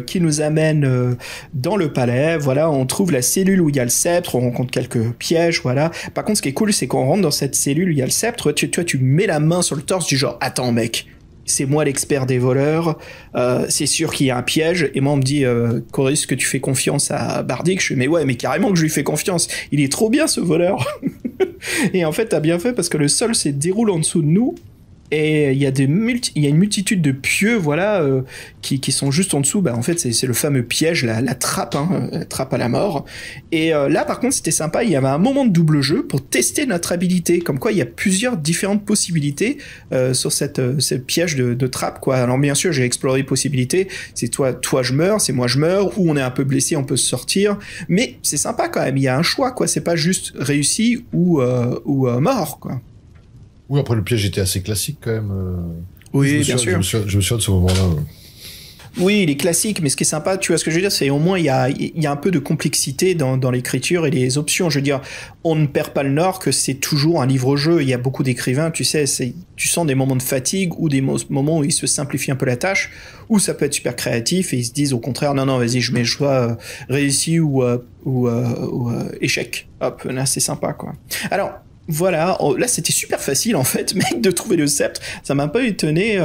qui nous amène dans le palais. Voilà, on trouve la cellule où il y a le sceptre, on rencontre quelques pièges, voilà. Par contre, ce qui est cool, c'est qu'on rentre dans cette cellule où il y a le sceptre, tu mets la main sur le torse du genre, attends mec, c'est moi l'expert des voleurs, c'est sûr qu'il y a un piège. Et moi on me dit, Corus, que tu fais confiance à Bardic? Je fais, mais carrément que je lui fais confiance, il est trop bien ce voleur. Et en fait t'as bien fait, parce que le sol se déroule en dessous de nous, Et il y a une multitude de pieux, voilà, qui sont juste en dessous. Bah, en fait, c'est le fameux piège, la trappe, hein, la trappe à la mort. Et là, par contre, c'était sympa. Il y avait un moment de double jeu pour tester notre habilité. Comme quoi, il y a plusieurs différentes possibilités sur ce piège de trappe, quoi. Alors, bien sûr, j'ai exploré les possibilités. C'est toi, je meurs, c'est moi, je meurs. Ou on est un peu blessé, on peut se sortir. Mais c'est sympa quand même. Il y a un choix, quoi. C'est pas juste réussi ou mort, quoi. Oui, après le piège était assez classique quand même. Oui, bien sûr. Je me souviens de ce moment-là. Oui, il est classique, mais ce qui est sympa, tu vois ce que je veux dire, c'est au moins il y a un peu de complexité dans l'écriture et les options. Je veux dire, on ne perd pas le nord que c'est toujours un livre-jeu. Il y a beaucoup d'écrivains, tu sais, tu sens des moments de fatigue ou des moments où ils se simplifient un peu la tâche, ou ça peut être super créatif et ils se disent au contraire, non, vas-y, je mets le choix réussi ou échec. Hop, là c'est sympa, quoi. Alors, voilà, là c'était super facile en fait, mec, de trouver le sceptre. Ça m'a un peu étonné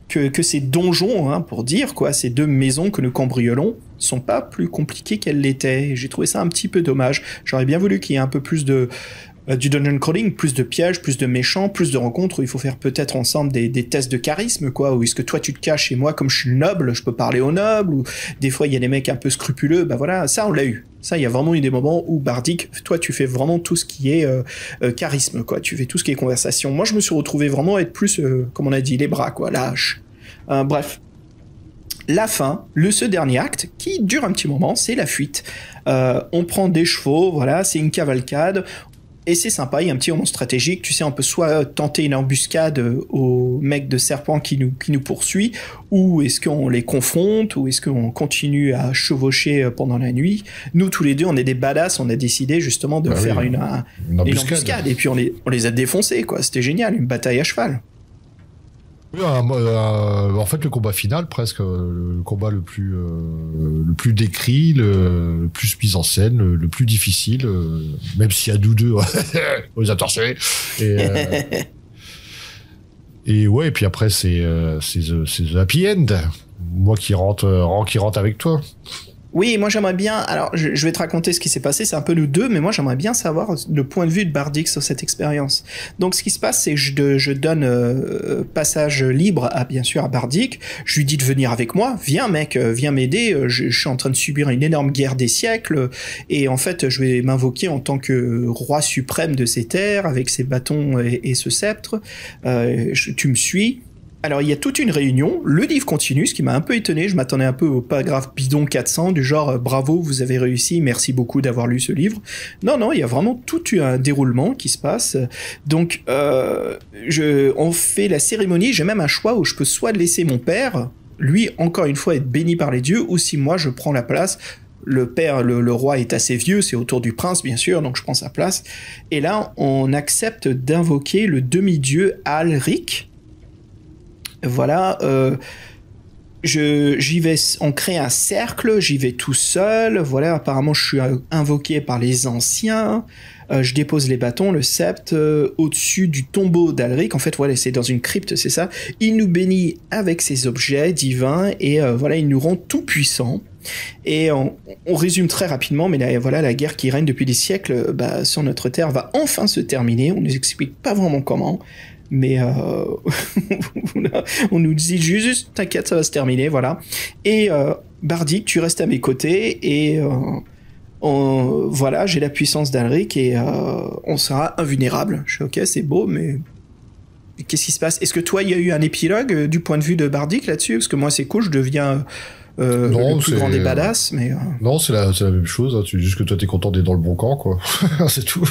que ces donjons, hein, pour dire quoi, ces deux maisons que nous cambriolons, sont pas plus compliquées qu'elles l'étaient. J'ai trouvé ça un petit peu dommage. J'aurais bien voulu qu'il y ait un peu plus du dungeon crawling, plus de pièges, plus de méchants, plus de rencontres où il faut faire peut-être ensemble des tests de charisme, quoi, où est-ce que toi tu te caches et moi, comme je suis noble, je peux parler aux nobles, ou des fois il y a des mecs un peu scrupuleux, bah voilà, ça on l'a eu. Ça, il y a vraiment eu des moments où Bardic, toi tu fais vraiment tout ce qui est charisme, quoi, tu fais tout ce qui est conversation. Moi je me suis retrouvé vraiment à être plus, comme on a dit, les bras, quoi, la hache. Bref. La fin, ce dernier acte, qui dure un petit moment, c'est la fuite. On prend des chevaux, voilà, c'est une cavalcade. Et c'est sympa, il y a un petit moment stratégique, tu sais, on peut soit tenter une embuscade au mec de serpent qui nous poursuit, ou est-ce qu'on les confronte, ou est-ce qu'on continue à chevaucher pendant la nuit. Nous, tous les deux, on est des badass, on a décidé justement de faire une embuscade, et puis on les a défoncés, quoi, c'était génial, une bataille à cheval. Oui, en fait, le combat final, presque, le combat le plus décrit, le plus mis en scène, le plus difficile, même s'il y a nous deux, on les a torchés. Et ouais, et puis après, c'est the happy end. Moi qui rentre avec toi. Oui, moi j'aimerais bien, alors je vais te raconter ce qui s'est passé, c'est un peu nous deux, mais moi j'aimerais bien savoir le point de vue de Bardic sur cette expérience. Donc ce qui se passe, c'est que je donne passage libre bien sûr à Bardic, je lui dis de venir avec moi, viens mec, viens m'aider, je suis en train de subir une énorme guerre des siècles, et en fait je vais m'invoquer en tant que roi suprême de ces terres, avec ces bâtons et ce sceptre, tu me suis. Alors, il y a toute une réunion, le livre continue, ce qui m'a un peu étonné, je m'attendais un peu au paragraphe bidon 400, du genre « Bravo, vous avez réussi, merci beaucoup d'avoir lu ce livre ». Non, il y a vraiment tout un déroulement qui se passe. Donc, on fait la cérémonie, j'ai même un choix où je peux soit laisser mon père, lui, encore une fois, être béni par les dieux, ou si moi, je prends la place. Le père, le roi est assez vieux, c'est autour du prince, bien sûr, donc je prends sa place. Et là, on accepte d'invoquer le demi-dieu Alric. Voilà, j'y vais, on crée un cercle, j'y vais tout seul, voilà, apparemment je suis invoqué par les anciens, je dépose les bâtons, le sceptre, au-dessus du tombeau d'Alric, en fait, voilà, c'est dans une crypte, c'est ça, il nous bénit avec ses objets divins, et voilà, il nous rend tout puissants. Et on résume très rapidement, mais là, voilà, la guerre qui règne depuis des siècles sur notre terre va enfin se terminer, on nous explique pas vraiment comment, mais on nous dit juste t'inquiète, ça va se terminer, voilà. Et Bardic, tu restes à mes côtés et voilà, j'ai la puissance d'Alric et on sera invulnérable. Je suis ok, c'est beau, mais qu'est-ce qui se passe? Est-ce que toi, il y a eu un épilogue du point de vue de Bardic là-dessus? Parce que moi, c'est cool, je deviens le plus grand des badass, mais non, c'est la même chose, hein. C'est juste que toi t'es content d'être dans le bon camp, quoi. C'est tout.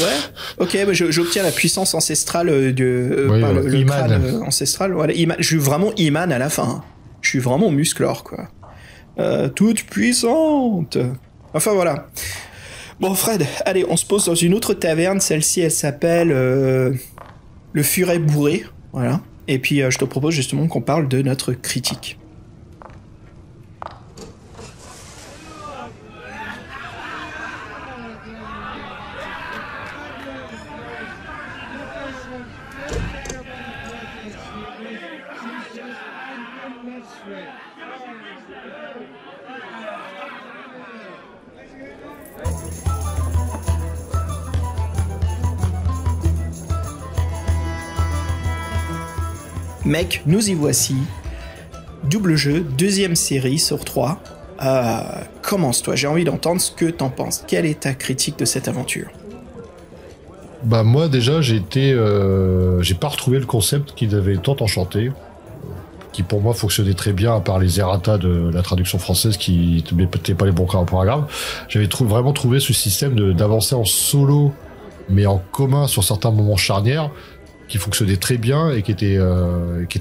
Ouais, ok, bah j'obtiens la puissance ancestrale par le crâne ancestral. Voilà, je suis vraiment Iman à la fin. Je suis vraiment musclore, quoi. Toute puissante. Enfin voilà. Bon Fred, allez, on se pose dans une autre taverne. Celle-ci, elle s'appelle le Furet Bourré. Voilà. Et puis je te propose justement qu'on parle de notre critique. Mec, nous y voici. Double jeu, deuxième série sur 3. Commence-toi, j'ai envie d'entendre ce que t'en penses. Quelle est ta critique de cette aventure? Bah moi déjà j'ai pas retrouvé le concept qu'ils avaient tant enchanté, qui pour moi fonctionnait très bien à part les errata de la traduction française qui ne mettaient pas les bons paragraphes. J'avais vraiment trouvé ce système d'avancer en solo mais en commun sur certains moments charnières qui fonctionnait très bien et qui était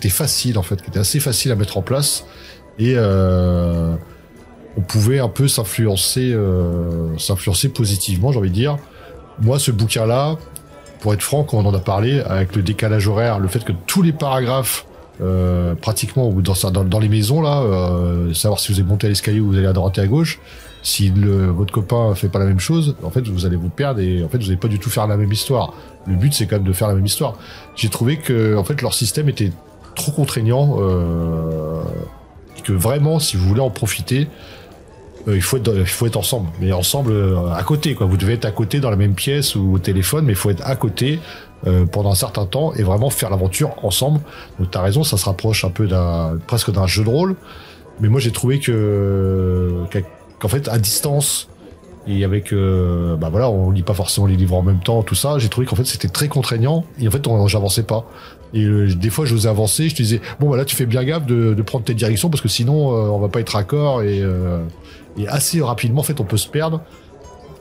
facile en fait, qui était assez facile à mettre en place et on pouvait un peu s'influencer positivement, j'ai envie de dire. Moi, ce bouquin-là, pour être franc, quand on en a parlé, avec le décalage horaire, le fait que tous les paragraphes, pratiquement, ou dans les maisons, là, savoir si vous êtes monté à l'escalier ou vous allez à droite et à gauche, si votre copain fait pas la même chose, en fait, vous allez vous perdre et en fait, vous allez pas du tout faire la même histoire. Le but, c'est quand même de faire la même histoire. J'ai trouvé que, en fait, leur système était trop contraignant, et que vraiment, si vous voulez en profiter, il faut être ensemble, mais ensemble à côté, quoi. Vous devez être à côté dans la même pièce ou au téléphone, mais il faut être à côté pendant un certain temps et vraiment faire l'aventure ensemble. Donc t'as raison, ça se rapproche un peu presque d'un jeu de rôle, mais moi j'ai trouvé qu'en fait à distance et avec voilà, on lit pas forcément les livres en même temps, tout ça, j'ai trouvé qu'en fait c'était très contraignant et en fait j'avançais pas. Et des fois je osais avancer, je te disais bon bah là tu fais bien gaffe de prendre telle direction parce que sinon on va pas être raccord et assez rapidement en fait on peut se perdre.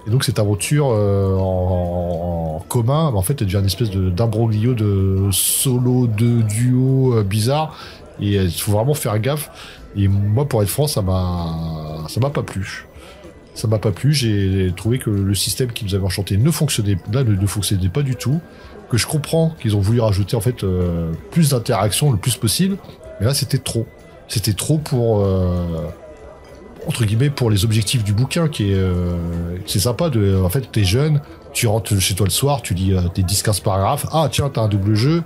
Et donc cette aventure en commun, en fait elle devient une espèce d'imbroglio de solo, de duo bizarre et il faut vraiment faire gaffe. Et moi pour être franc ça m'a pas plu. Ça m'a pas plu, j'ai trouvé que le système qui nous avait enchanté ne fonctionnait pas du tout, que je comprends qu'ils ont voulu rajouter en fait plus d'interaction le plus possible, mais là c'était trop. C'était trop pour entre guillemets pour les objectifs du bouquin qui est c'est sympa en fait t'es jeune, tu rentres chez toi le soir, tu lis tes 10-15 paragraphes, ah tiens t'as un double jeu,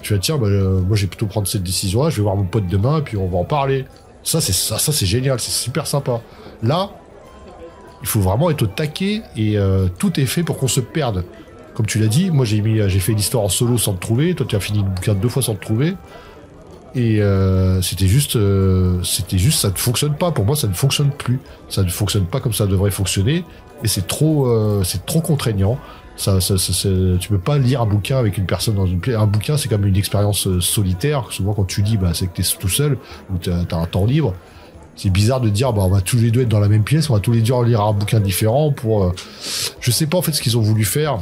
tu vas tiens moi j'ai plutôt prendre cette décision là, je vais voir mon pote demain et puis on va en parler. Ça c'est génial, c'est super sympa. Là il faut vraiment être au taquet et tout est fait pour qu'on se perde. Comme tu l'as dit, moi j'ai fait l'histoire en solo sans te trouver, toi tu as fini le bouquin 2 fois sans te trouver. Et c'était juste ça ne fonctionne pas. Pour moi ça ne fonctionne plus. Ça ne fonctionne pas comme ça devrait fonctionner. Et c'est trop contraignant. Tu peux pas lire un bouquin avec une personne dans une pièce. Un bouquin c'est comme une expérience solitaire. Souvent quand tu lis, c'est que t'es tout seul ou t'as un temps libre. C'est bizarre de dire on va tous les deux être dans la même pièce, on va tous les deux lire un bouquin différent pour je sais pas en fait ce qu'ils ont voulu faire,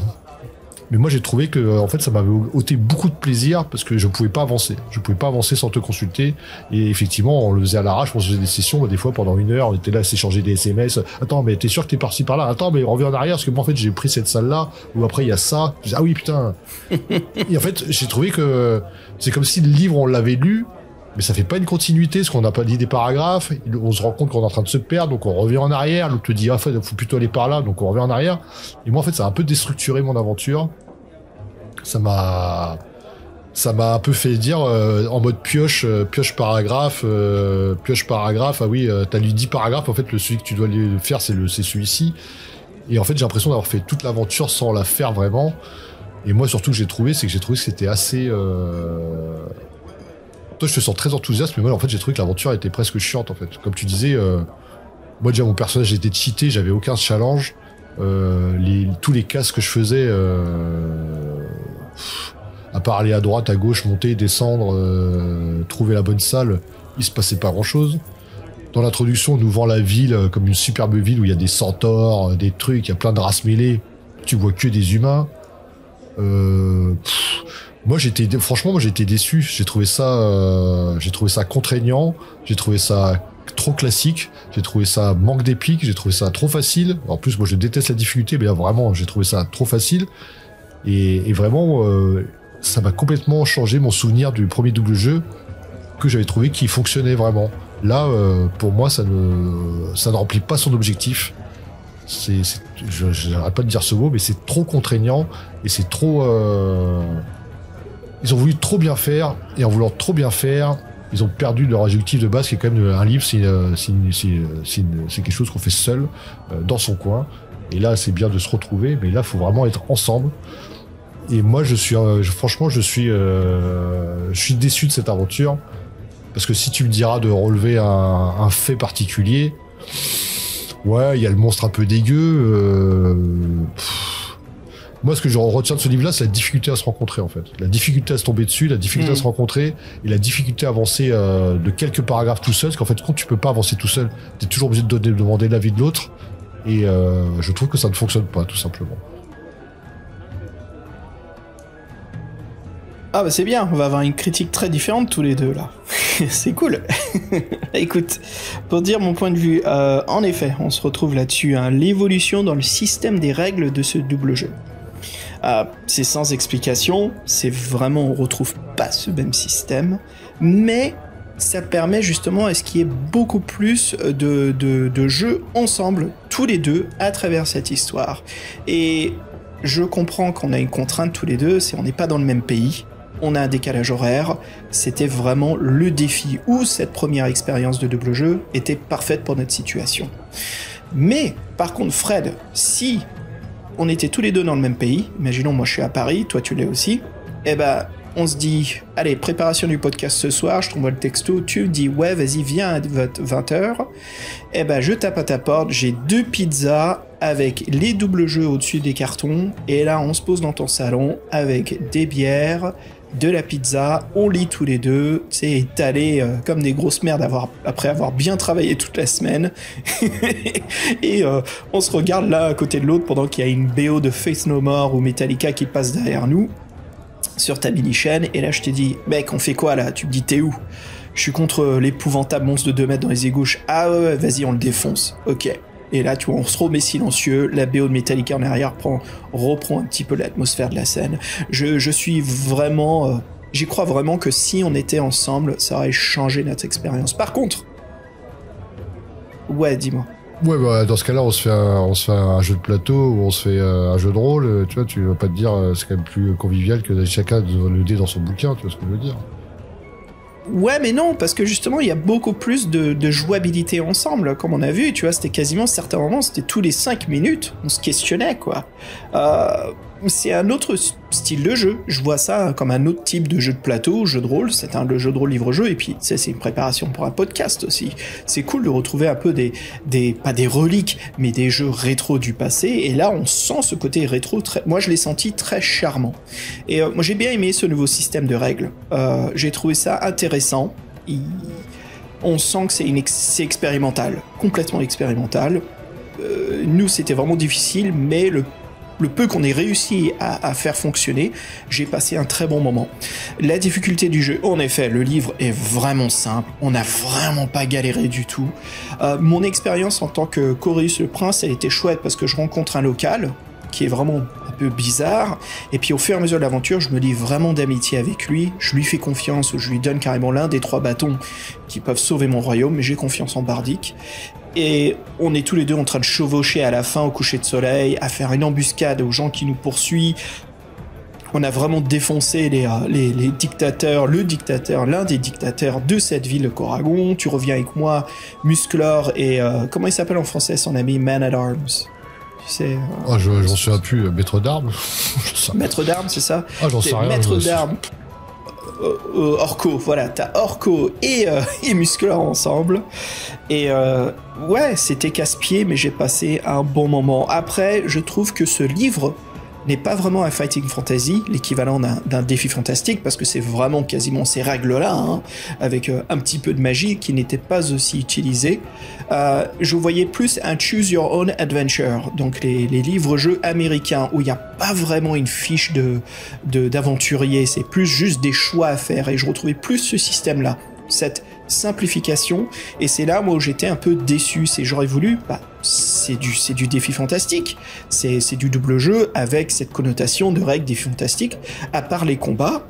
mais moi j'ai trouvé que en fait ça m'avait ôté beaucoup de plaisir parce que je pouvais pas avancer sans te consulter. Et effectivement on le faisait à l'arrache, on faisait des sessions des fois pendant 1 heure, on était là à s'échanger des SMS, attends mais t'es sûr que t'es parti par là, attends mais reviens en arrière parce que moi en fait j'ai pris cette salle là, ou après il y a ça, ah oui putain. Et en fait j'ai trouvé que c'est comme si le livre on l'avait lu mais ça fait pas une continuité, parce qu'on n'a pas dit des paragraphes, on se rend compte qu'on est en train de se perdre, donc on revient en arrière, l'autre te dit, ah, faut plutôt aller par là, donc on revient en arrière. Et moi, en fait, ça a un peu déstructuré mon aventure. Ça m'a un peu fait dire, en mode pioche paragraphe, ah oui, t'as lu 10 paragraphes, en fait, celui que tu dois faire, c'est celui-ci. Et en fait, j'ai l'impression d'avoir fait toute l'aventure sans la faire vraiment. Et moi, surtout, j'ai trouvé que c'était assez, toi, je te sens très enthousiaste, mais moi, en fait, j'ai trouvé que l'aventure était presque chiante, en fait. Comme tu disais, moi, déjà, mon personnage était cheaté, j'avais aucun challenge. Tous les casses que je faisais, à part aller à droite, à gauche, monter, descendre, trouver la bonne salle, il se passait pas grand-chose. Dans l'introduction, on nous vend la ville comme une superbe ville où il y a des centaures, des trucs, il y a plein de races mêlées. Tu vois que des humains. Moi j'étais déçu, j'ai trouvé ça contraignant, j'ai trouvé ça trop classique, j'ai trouvé ça manque d'épique, j'ai trouvé ça trop facile. En plus moi je déteste la difficulté, mais là vraiment j'ai trouvé ça trop facile et vraiment ça m'a complètement changé mon souvenir du premier double jeu que j'avais trouvé qui fonctionnait vraiment. Là pour moi ça ne remplit pas son objectif. Je n'arrête pas de dire ce mot, mais c'est trop contraignant et c'est trop. Ils ont voulu trop bien faire et en voulant trop bien faire, ils ont perdu leur objectif de base qui est quand même un livre, c'est quelque chose qu'on fait seul dans son coin. Et là, c'est bien de se retrouver, mais là, il faut vraiment être ensemble. Et moi, franchement, je suis déçu de cette aventure. Parce que si tu me diras de relever un fait particulier, ouais, il y a le monstre un peu dégueu. Moi, ce que je retiens de ce livre-là, c'est la difficulté à se rencontrer, en fait. La difficulté à se tomber dessus, la difficulté à se rencontrer, et la difficulté à avancer de quelques paragraphes tout seul, parce qu'en fait, quand tu peux pas avancer tout seul, t'es toujours obligé de demander l'avis de l'autre, et je trouve que ça ne fonctionne pas, tout simplement. Ah bah c'est bien, on va avoir une critique très différente tous les deux là. C'est cool. Écoute, pour dire mon point de vue, en effet, on se retrouve là-dessus, hein, l'évolution dans le système des règles de ce double jeu. C'est sans explication, c'est vraiment, on retrouve pas ce même système, mais ça permet justement à ce qu'il y ait beaucoup plus de jeux ensemble, tous les deux, à travers cette histoire. Et je comprends qu'on a une contrainte tous les deux, c'est on n'est pas dans le même pays. On a un décalage horaire, c'était vraiment le défi où cette première expérience de double jeu était parfaite pour notre situation. Mais, par contre, Fred, si on était tous les deux dans le même pays, imaginons moi je suis à Paris, toi tu l'es aussi, eh ben on se dit, allez, préparation du podcast ce soir, je t'envoie le texto, tu me dis, ouais, vas-y, viens à 20h, eh ben je tape à ta porte, j'ai 2 pizzas avec les doubles jeux au-dessus des cartons, et là on se pose dans ton salon avec des bières, de la pizza, on lit tous les deux, tu sais, étalés comme des grosses merdes après avoir bien travaillé toute la semaine. Et on se regarde là à côté de l'autre pendant qu'il y a une BO de Faith No More ou Metallica qui passe derrière nous sur ta mini-chaîne. Et là, je t'ai dit, mec, on fait quoi là? Tu me dis, t'es où? Je suis contre l'épouvantable monstre de 2 mètres dans les égouts. Ah ouais, vas-y, on le défonce. Ok. Et là, tu vois, on se remet silencieux, la BO de Metallica en arrière reprend un petit peu l'atmosphère de la scène. Je suis vraiment... j'y crois vraiment que si on était ensemble, ça aurait changé notre expérience. Par contre... Ouais, dis-moi. Ouais, bah, dans ce cas-là, on se fait un jeu de plateau, ou on se fait un jeu de rôle, tu vois, tu vas pas te dire, c'est quand même plus convivial que chacun le dé dans son bouquin, tu vois ce que je veux dire. Ouais, mais non, parce que justement, il y a beaucoup plus de jouabilité ensemble, comme on a vu, tu vois, c'était quasiment, certains moments, c'était tous les 5 minutes, on se questionnait, quoi. C'est un autre style de jeu, je vois ça comme un autre type de jeu de plateau, jeu de rôle, c'est le jeu de rôle livre-jeu, et puis, c'est une préparation pour un podcast aussi. C'est cool de retrouver un peu pas des reliques, mais des jeux rétro du passé, et là, on sent ce côté rétro, moi, je l'ai senti très charmant. Et moi, j'ai bien aimé ce nouveau système de règles, j'ai trouvé ça intéressant. On sent que c'est expérimental, complètement expérimental. Nous, c'était vraiment difficile, mais le peu qu'on ait réussi à faire fonctionner, j'ai passé un très bon moment. La difficulté du jeu, en effet, le livre est vraiment simple, on n'a vraiment pas galéré du tout. Mon expérience en tant que Corius le Prince, elle était chouette parce que je rencontre un local qui est vraiment un peu bizarre, et puis au fur et à mesure de l'aventure, je me lie vraiment d'amitié avec lui, je lui fais confiance, je lui donne carrément l'un des 3 bâtons qui peuvent sauver mon royaume, mais j'ai confiance en Bardic. Et on est tous les deux en train de chevaucher à la fin au coucher de soleil, à faire une embuscade aux gens qui nous poursuivent. On a vraiment défoncé les dictateurs, l'un des dictateurs de cette ville de Coragon. Tu reviens avec moi, Musclor et... comment il s'appelle en français son ami? Man at Arms. Tu sais... j'en souviens plus. Maître d'armes. Maître d'armes, c'est ça? J'en sais rien. Maître d'armes. Orko, voilà, t'as Orko et Musclor ensemble. Et ouais, c'était casse-pied, mais j'ai passé un bon moment. Après, je trouve que ce livre n'est pas vraiment un fighting fantasy, l'équivalent d'un défi fantastique, parce que c'est vraiment quasiment ces règles-là, hein, avec un petit peu de magie qui n'était pas aussi utilisée. Je voyais plus un Choose Your Own Adventure, donc les livres-jeux américains, où il n'y a pas vraiment une fiche d'aventurier, c'est plus juste des choix à faire, et je retrouvais plus ce système-là, cette simplification, et c'est là moi où j'étais un peu déçu. J'aurais voulu, c'est du défi fantastique, c'est du double jeu avec cette connotation de règles défi fantastique, à part les combats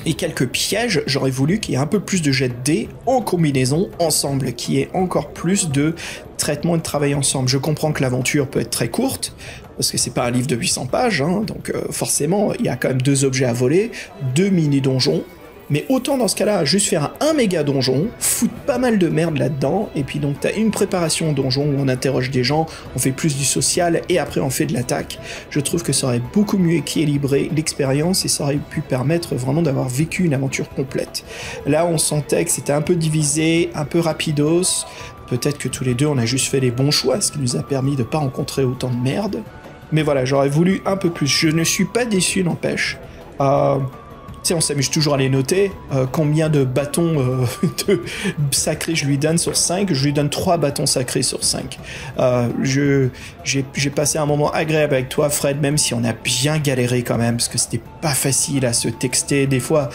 et quelques pièges, j'aurais voulu qu'il y ait un peu plus de jet de dés en combinaison ensemble, qu'il y ait encore plus de traitement et de travail ensemble. Je comprends que l'aventure peut être très courte, parce que c'est pas un livre de 800 pages, hein, donc forcément il y a quand même 2 objets à voler, 2 mini-donjons, Mais autant dans ce cas-là, juste faire un méga donjon, foutre pas mal de merde là-dedans, et puis donc t'as une préparation au donjon où on interroge des gens, on fait plus du social, et après on fait de l'attaque. Je trouve que ça aurait beaucoup mieux équilibré l'expérience, et ça aurait pu permettre vraiment d'avoir vécu une aventure complète. Là, on sentait que c'était un peu divisé, un peu rapidos, peut-être que tous les deux on a juste fait les bons choix, ce qui nous a permis de pas rencontrer autant de merde. Mais voilà, j'aurais voulu un peu plus. Je ne suis pas déçu, n'empêche. Tu sais, on s'amuse toujours à les noter. Combien de bâtons sacrés je lui donne sur 5 ? Je lui donne 3 bâtons sacrés sur 5. J'ai passé un moment agréable avec toi, Fred, même si on a bien galéré quand même, parce que c'était pas facile à se texter. Des fois,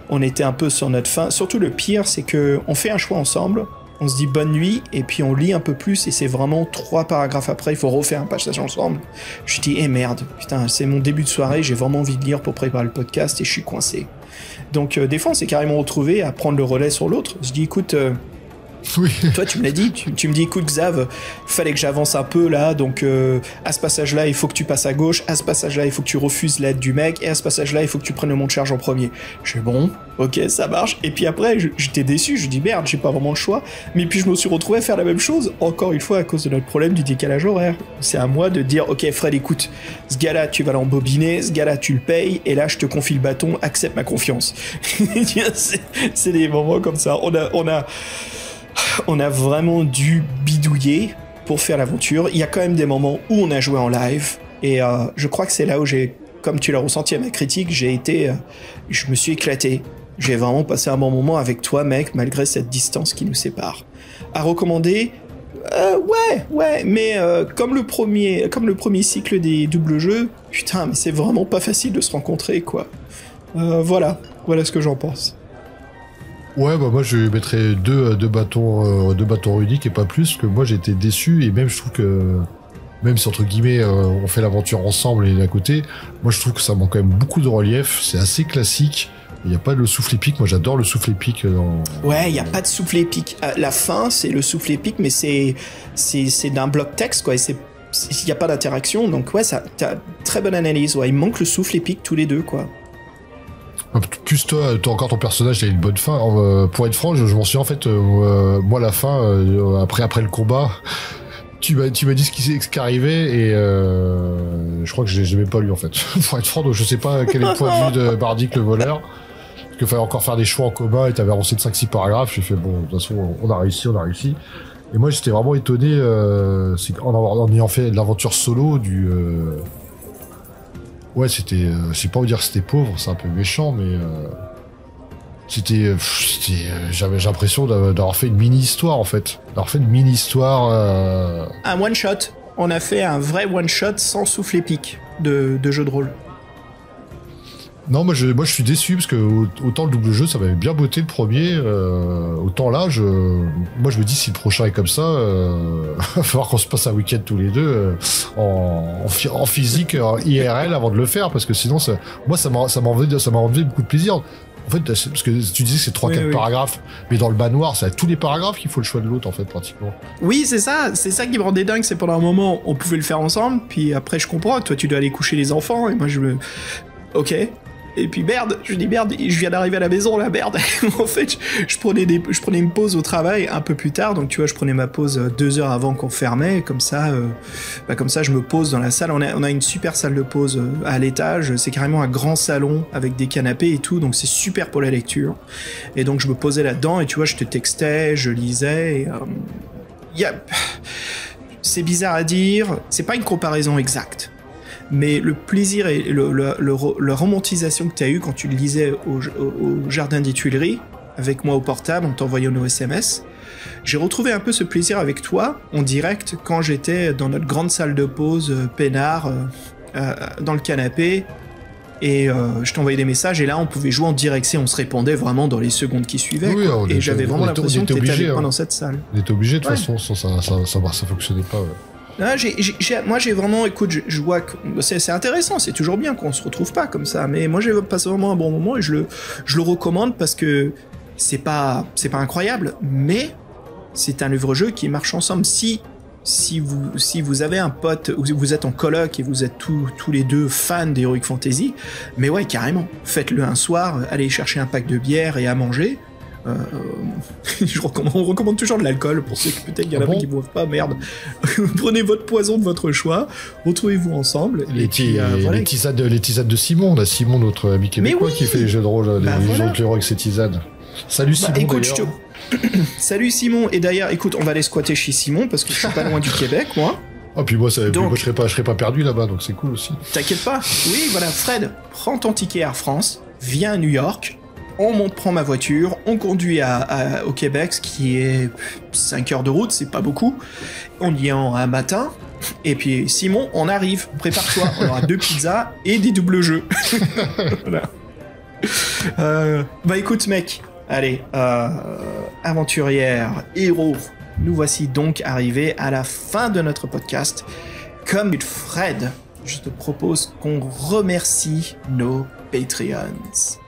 on était un peu sur notre faim. Surtout le pire, c'est que on fait un choix ensemble, on se dit bonne nuit, et puis on lit un peu plus, et c'est vraiment 3 paragraphes après, il faut refaire un passage ensemble. Je dis, merde, putain, c'est mon début de soirée, j'ai vraiment envie de lire pour préparer le podcast, et je suis coincé. Donc des fois, on s'est carrément retrouvé à prendre le relais sur l'autre. Je dis, écoute... Oui. Toi, tu me l'as dit, tu me dis, écoute, Xav, fallait que j'avance un peu là, donc à ce passage-là, il faut que tu passes à gauche, à ce passage-là, il faut que tu refuses l'aide du mec, et à ce passage-là, il faut que tu prennes le mont de charge en premier. Je fais bon, ok, ça marche. Et puis après, j'étais déçu, je dis merde, j'ai pas vraiment le choix. Mais puis je me suis retrouvé à faire la même chose, encore une fois, à cause de notre problème du décalage horaire. C'est à moi de dire, ok, Fred, écoute, ce gars-là, tu vas l'embobiner, ce gars-là, tu le payes, et là, je te confie le bâton, accepte ma confiance. C'est des moments comme ça. On a vraiment dû bidouiller pour faire l'aventure. Il y a quand même des moments où on a joué en live, et je crois que c'est là où comme tu l'as ressenti à ma critique, je me suis éclaté. J'ai vraiment passé un bon moment avec toi, mec, malgré cette distance qui nous sépare. À recommander, ouais, mais comme le premier cycle des doubles jeux, putain, mais c'est vraiment pas facile de se rencontrer, quoi. Voilà ce que j'en pense. Ouais, bah moi je mettrais deux bâtons uniques et pas plus, parce que moi j'ai été déçu, et même je trouve que, même si entre guillemets on fait l'aventure ensemble et d'un côté, moi je trouve que ça manque quand même beaucoup de relief, c'est assez classique, il n'y a pas le souffle épique, moi j'adore le souffle épique. Ouais, il n'y a pas de souffle épique. La fin c'est le souffle épique, mais c'est d'un bloc texte, quoi, et il n'y a pas d'interaction, donc ouais, t'as très bonne analyse, ouais, il manque le souffle épique tous les deux, quoi. Plus toi encore ton personnage, il a une bonne fin. Pour être franc, je m'en suis en fait, moi la fin, après le combat, tu m'as dit ce qui arrivait, et je crois que je l'ai même pas lu en fait. Pour être franc, donc je sais pas quel est le point de vue de Bardic le voleur, parce qu'il fallait encore faire des choix en commun, et t'avais avancé de 5-6 paragraphes. J'ai fait bon, de toute façon on a réussi. Et moi j'étais vraiment étonné, c'est en ayant fait l'aventure solo du... Ouais, c'était... je sais pas vous dire que c'était pauvre, c'est un peu méchant, mais... j'avais l'impression d'avoir fait une mini-histoire, en fait. D'avoir fait une mini-histoire... Un one-shot. On a fait un vrai one-shot sans souffle épique de jeu de rôle. Non, moi je suis déçu, parce que autant le double jeu, ça m'avait bien botté le premier, autant là, moi je me dis, si le prochain est comme ça, va falloir qu'on se passe un week-end tous les deux en physique, en IRL, avant de le faire, parce que sinon, ça m'a enlevé beaucoup de plaisir. En fait, parce que tu disais que c'est 3-4 paragraphes, mais dans le manoir, c'est à tous les paragraphes qu'il faut le choix de l'autre, en fait, pratiquement. Oui, c'est ça qui me rendait dingue, c'est pendant un moment, on pouvait le faire ensemble, puis après je comprends, toi tu dois aller coucher les enfants, et moi ok. Et puis merde, je viens d'arriver à la maison là, merde. En fait, je prenais une pause au travail un peu plus tard, donc tu vois, je prenais ma pause 2 heures avant qu'on fermait, comme ça je me pose dans la salle. On a une super salle de pause à l'étage, c'est carrément un grand salon avec des canapés et tout, donc c'est super pour la lecture. Et donc je me posais là-dedans, et tu vois, je te textais, je lisais, et c'est bizarre à dire, c'est pas une comparaison exacte. Mais le plaisir et la romantisation que tu as eu quand tu le lisais au Jardin des Tuileries, avec moi au portable, en t'envoyant nos SMS, j'ai retrouvé un peu ce plaisir avec toi, en direct, quand j'étais dans notre grande salle de pause, peinard, dans le canapé, et je t'envoyais des messages, et là on pouvait jouer en direct, on se répondait vraiment dans les secondes qui suivaient, oui, et j'avais vraiment l'impression que tu étais avec moi dans cette salle. On était obligé, de toute façon, ça fonctionnait pas, ouais. Ah, moi j'ai vraiment, écoute, je vois que c'est intéressant, c'est toujours bien qu'on se retrouve pas comme ça, mais moi j'ai passé vraiment un bon moment, et je le recommande, parce que c'est pas incroyable, mais c'est un livre-jeu qui marche ensemble. Si si vous avez un pote, ou vous êtes en coloc et vous êtes tous les deux fans d'Heroic Fantasy, mais ouais, carrément, faites-le un soir, allez chercher un pack de bière et à manger. On recommande toujours de l'alcool pour ceux qui peut-être il y en a qui boivent pas, merde. Prenez votre poison de votre choix, retrouvez-vous ensemble. Les tisanes de Simon, là, Simon, notre ami québécois qui fait les jeux de rôle, les jeux de l'héros avec ses tisanes. Salut Simon. Écoute, salut Simon, et d'ailleurs, écoute, on va aller squatter chez Simon parce que je suis pas loin du Québec, moi. Ah, puis moi, je serais pas perdu là-bas, donc c'est cool aussi. T'inquiète pas. Oui, voilà, Fred, prends ton ticket Air France, viens à New York. On prend ma voiture, on conduit au Québec, ce qui est 5 heures de route, c'est pas beaucoup. On y est un matin, et puis Simon, on arrive, prépare-toi, on aura 2 pizzas et des doubles jeux. Voilà. Bah écoute mec, allez, aventurière, héros, nous voici donc arrivés à la fin de notre podcast. Comme Fred, je te propose qu'on remercie nos Patreons.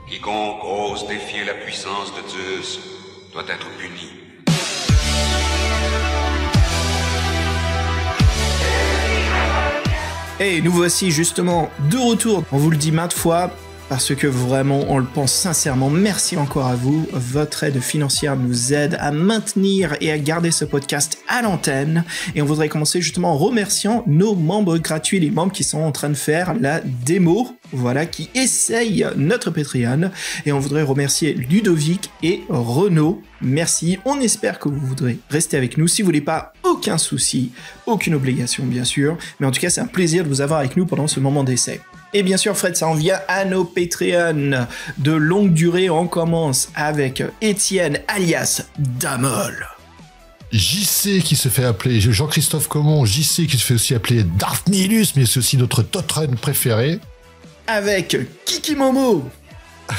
Quiconque ose défier la puissance de Zeus doit être puni. Et nous voici justement de retour. On vous le dit maintes fois, parce que vraiment, on le pense sincèrement. Merci encore à vous. Votre aide financière nous aide à maintenir et à garder ce podcast à l'antenne. Et on voudrait commencer justement en remerciant nos membres gratuits, les membres qui sont en train de faire la démo, voilà, qui essayent notre Patreon. Et on voudrait remercier Ludovic et Renaud. Merci. On espère que vous voudrez rester avec nous. Si vous voulez pas, aucun souci, aucune obligation bien sûr. Mais en tout cas, c'est un plaisir de vous avoir avec nous pendant ce moment d'essai. Et bien sûr, Fred, ça en vient à nos Patreons de longue durée. On commence avec Étienne, alias Damol. JC qui se fait appeler Jean-Christophe Comon. JC qui se fait aussi appeler Darth Nihilus, mais c'est aussi notre Totrun préféré. Avec Kiki Momo.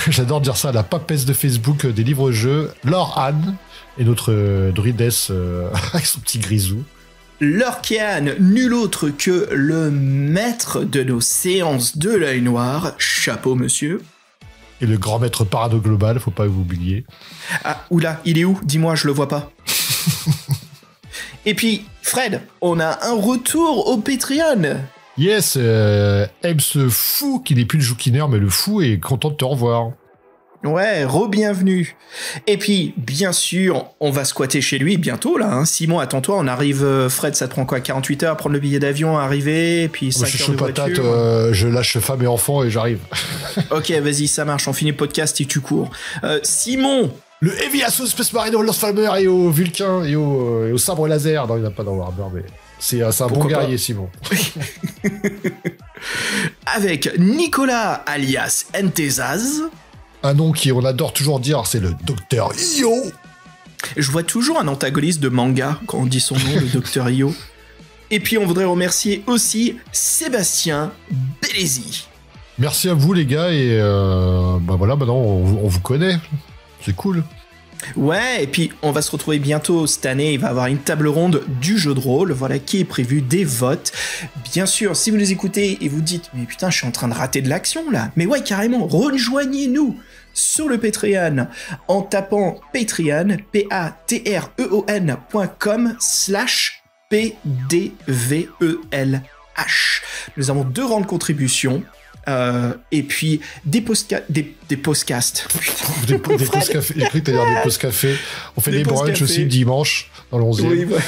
J'adore dire ça, la papesse de Facebook des livres-jeux. Laure Anne et notre druidesse avec son petit grisou. Lorkian, nul autre que le maître de nos séances de l'œil noir. Chapeau, monsieur. Et le grand maître Parano Global, faut pas vous oublier. Ah, oula, il est où? Dis-moi, je le vois pas. Et puis, Fred, on a un retour au Patreon. Yes, Ems Fou, qui n'est plus le Joukineur, mais le Fou est content de te revoir. Ouais, re-bienvenue. Et puis, bien sûr, on va squatter chez lui bientôt, là. Hein. Simon, attends-toi, on arrive... Fred, ça te prend quoi, 48 heures à prendre le billet d'avion, arriver, et puis 5 heures de voiture. Je lâche femme et enfant et j'arrive. Ok, vas-y, ça marche, on finit le podcast et tu cours. Simon. Le Heavy Assault Space Marine au Lance-Flammer et au Vulcain et au sabre laser. Non, il n'y en a pas dans Warhammer, mais c'est un bon guerrier, Simon. Avec Nicolas, alias Ntezaz. Un nom on adore toujours dire, c'est le Docteur Io. Je vois toujours un antagoniste de manga quand on dit son nom, le Docteur Io. Et puis on voudrait remercier aussi Sébastien Bellesi. Merci à vous les gars, et voilà, maintenant on vous connaît. C'est cool. Ouais, et puis on va se retrouver bientôt cette année, il va y avoir une table ronde du jeu de rôle, voilà, qui est prévu, des votes. Bien sûr, si vous nous écoutez et vous dites, mais putain, je suis en train de rater de l'action là. Mais ouais, carrément, rejoignez-nous sur le Patreon en tapant Patreon, patreon.com/PDVELH. Nous avons 2 rangs de contribution. Et puis des podcasts. Des podcasts. Des post-cafés. J'ai cru que t'allais dire des post-cafés. On fait des brunchs aussi dimanche dans le 11e. Oui, bah.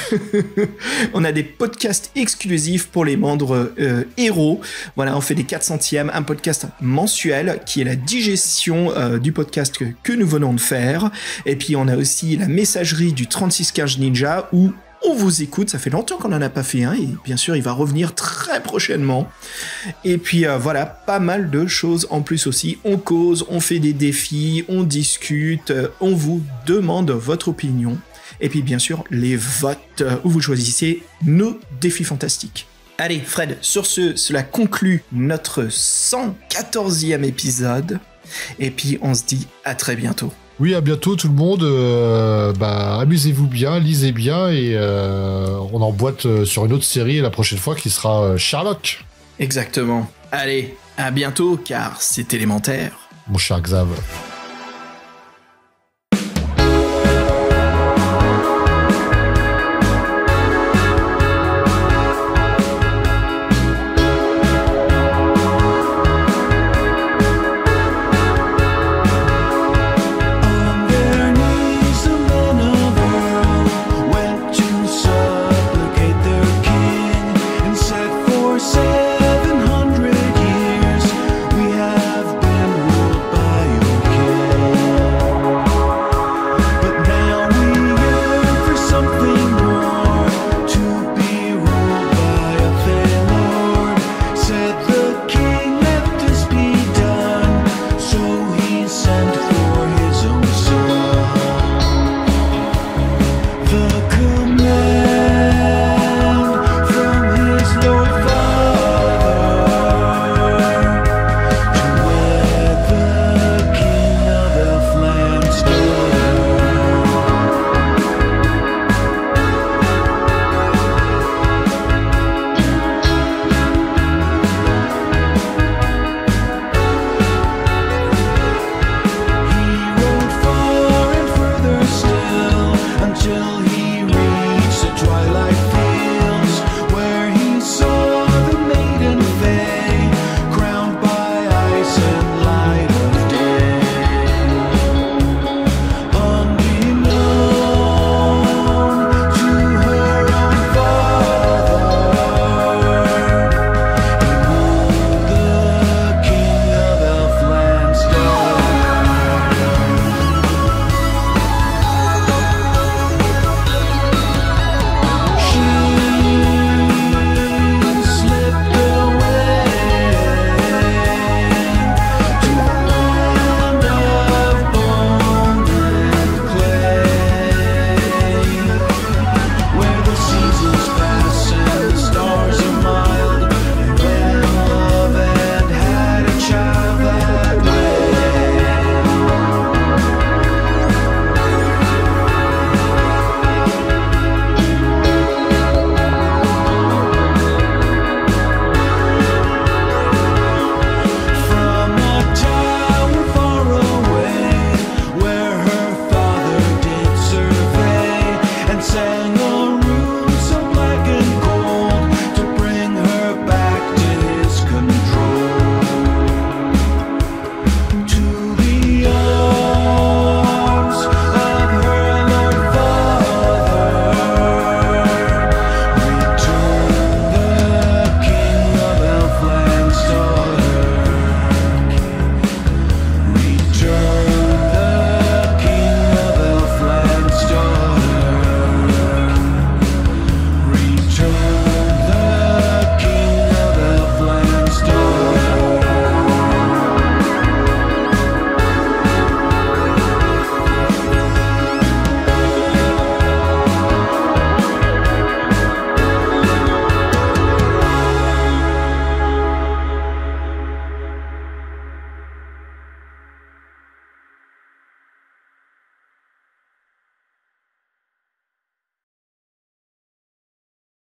On a des podcasts exclusifs pour les membres héros. Voilà, on fait des 400e, un podcast mensuel qui est la digestion du podcast que nous venons de faire. Et puis on a aussi la messagerie du 3615 Ninja où on vous écoute, ça fait longtemps qu'on n'en a pas fait un, et bien sûr, il va revenir très prochainement. Et puis voilà, pas mal de choses en plus aussi. On cause, on fait des défis, on discute, on vous demande votre opinion. Et puis bien sûr, les votes où vous choisissez nos défis fantastiques. Allez, Fred, sur ce, cela conclut notre 114e épisode. Et puis, on se dit à très bientôt. Oui, à bientôt tout le monde. Amusez-vous bien, lisez bien et on emboîte sur une autre série la prochaine fois qui sera Sherlock. Exactement. Allez, à bientôt car c'est élémentaire. Mon cher Xav.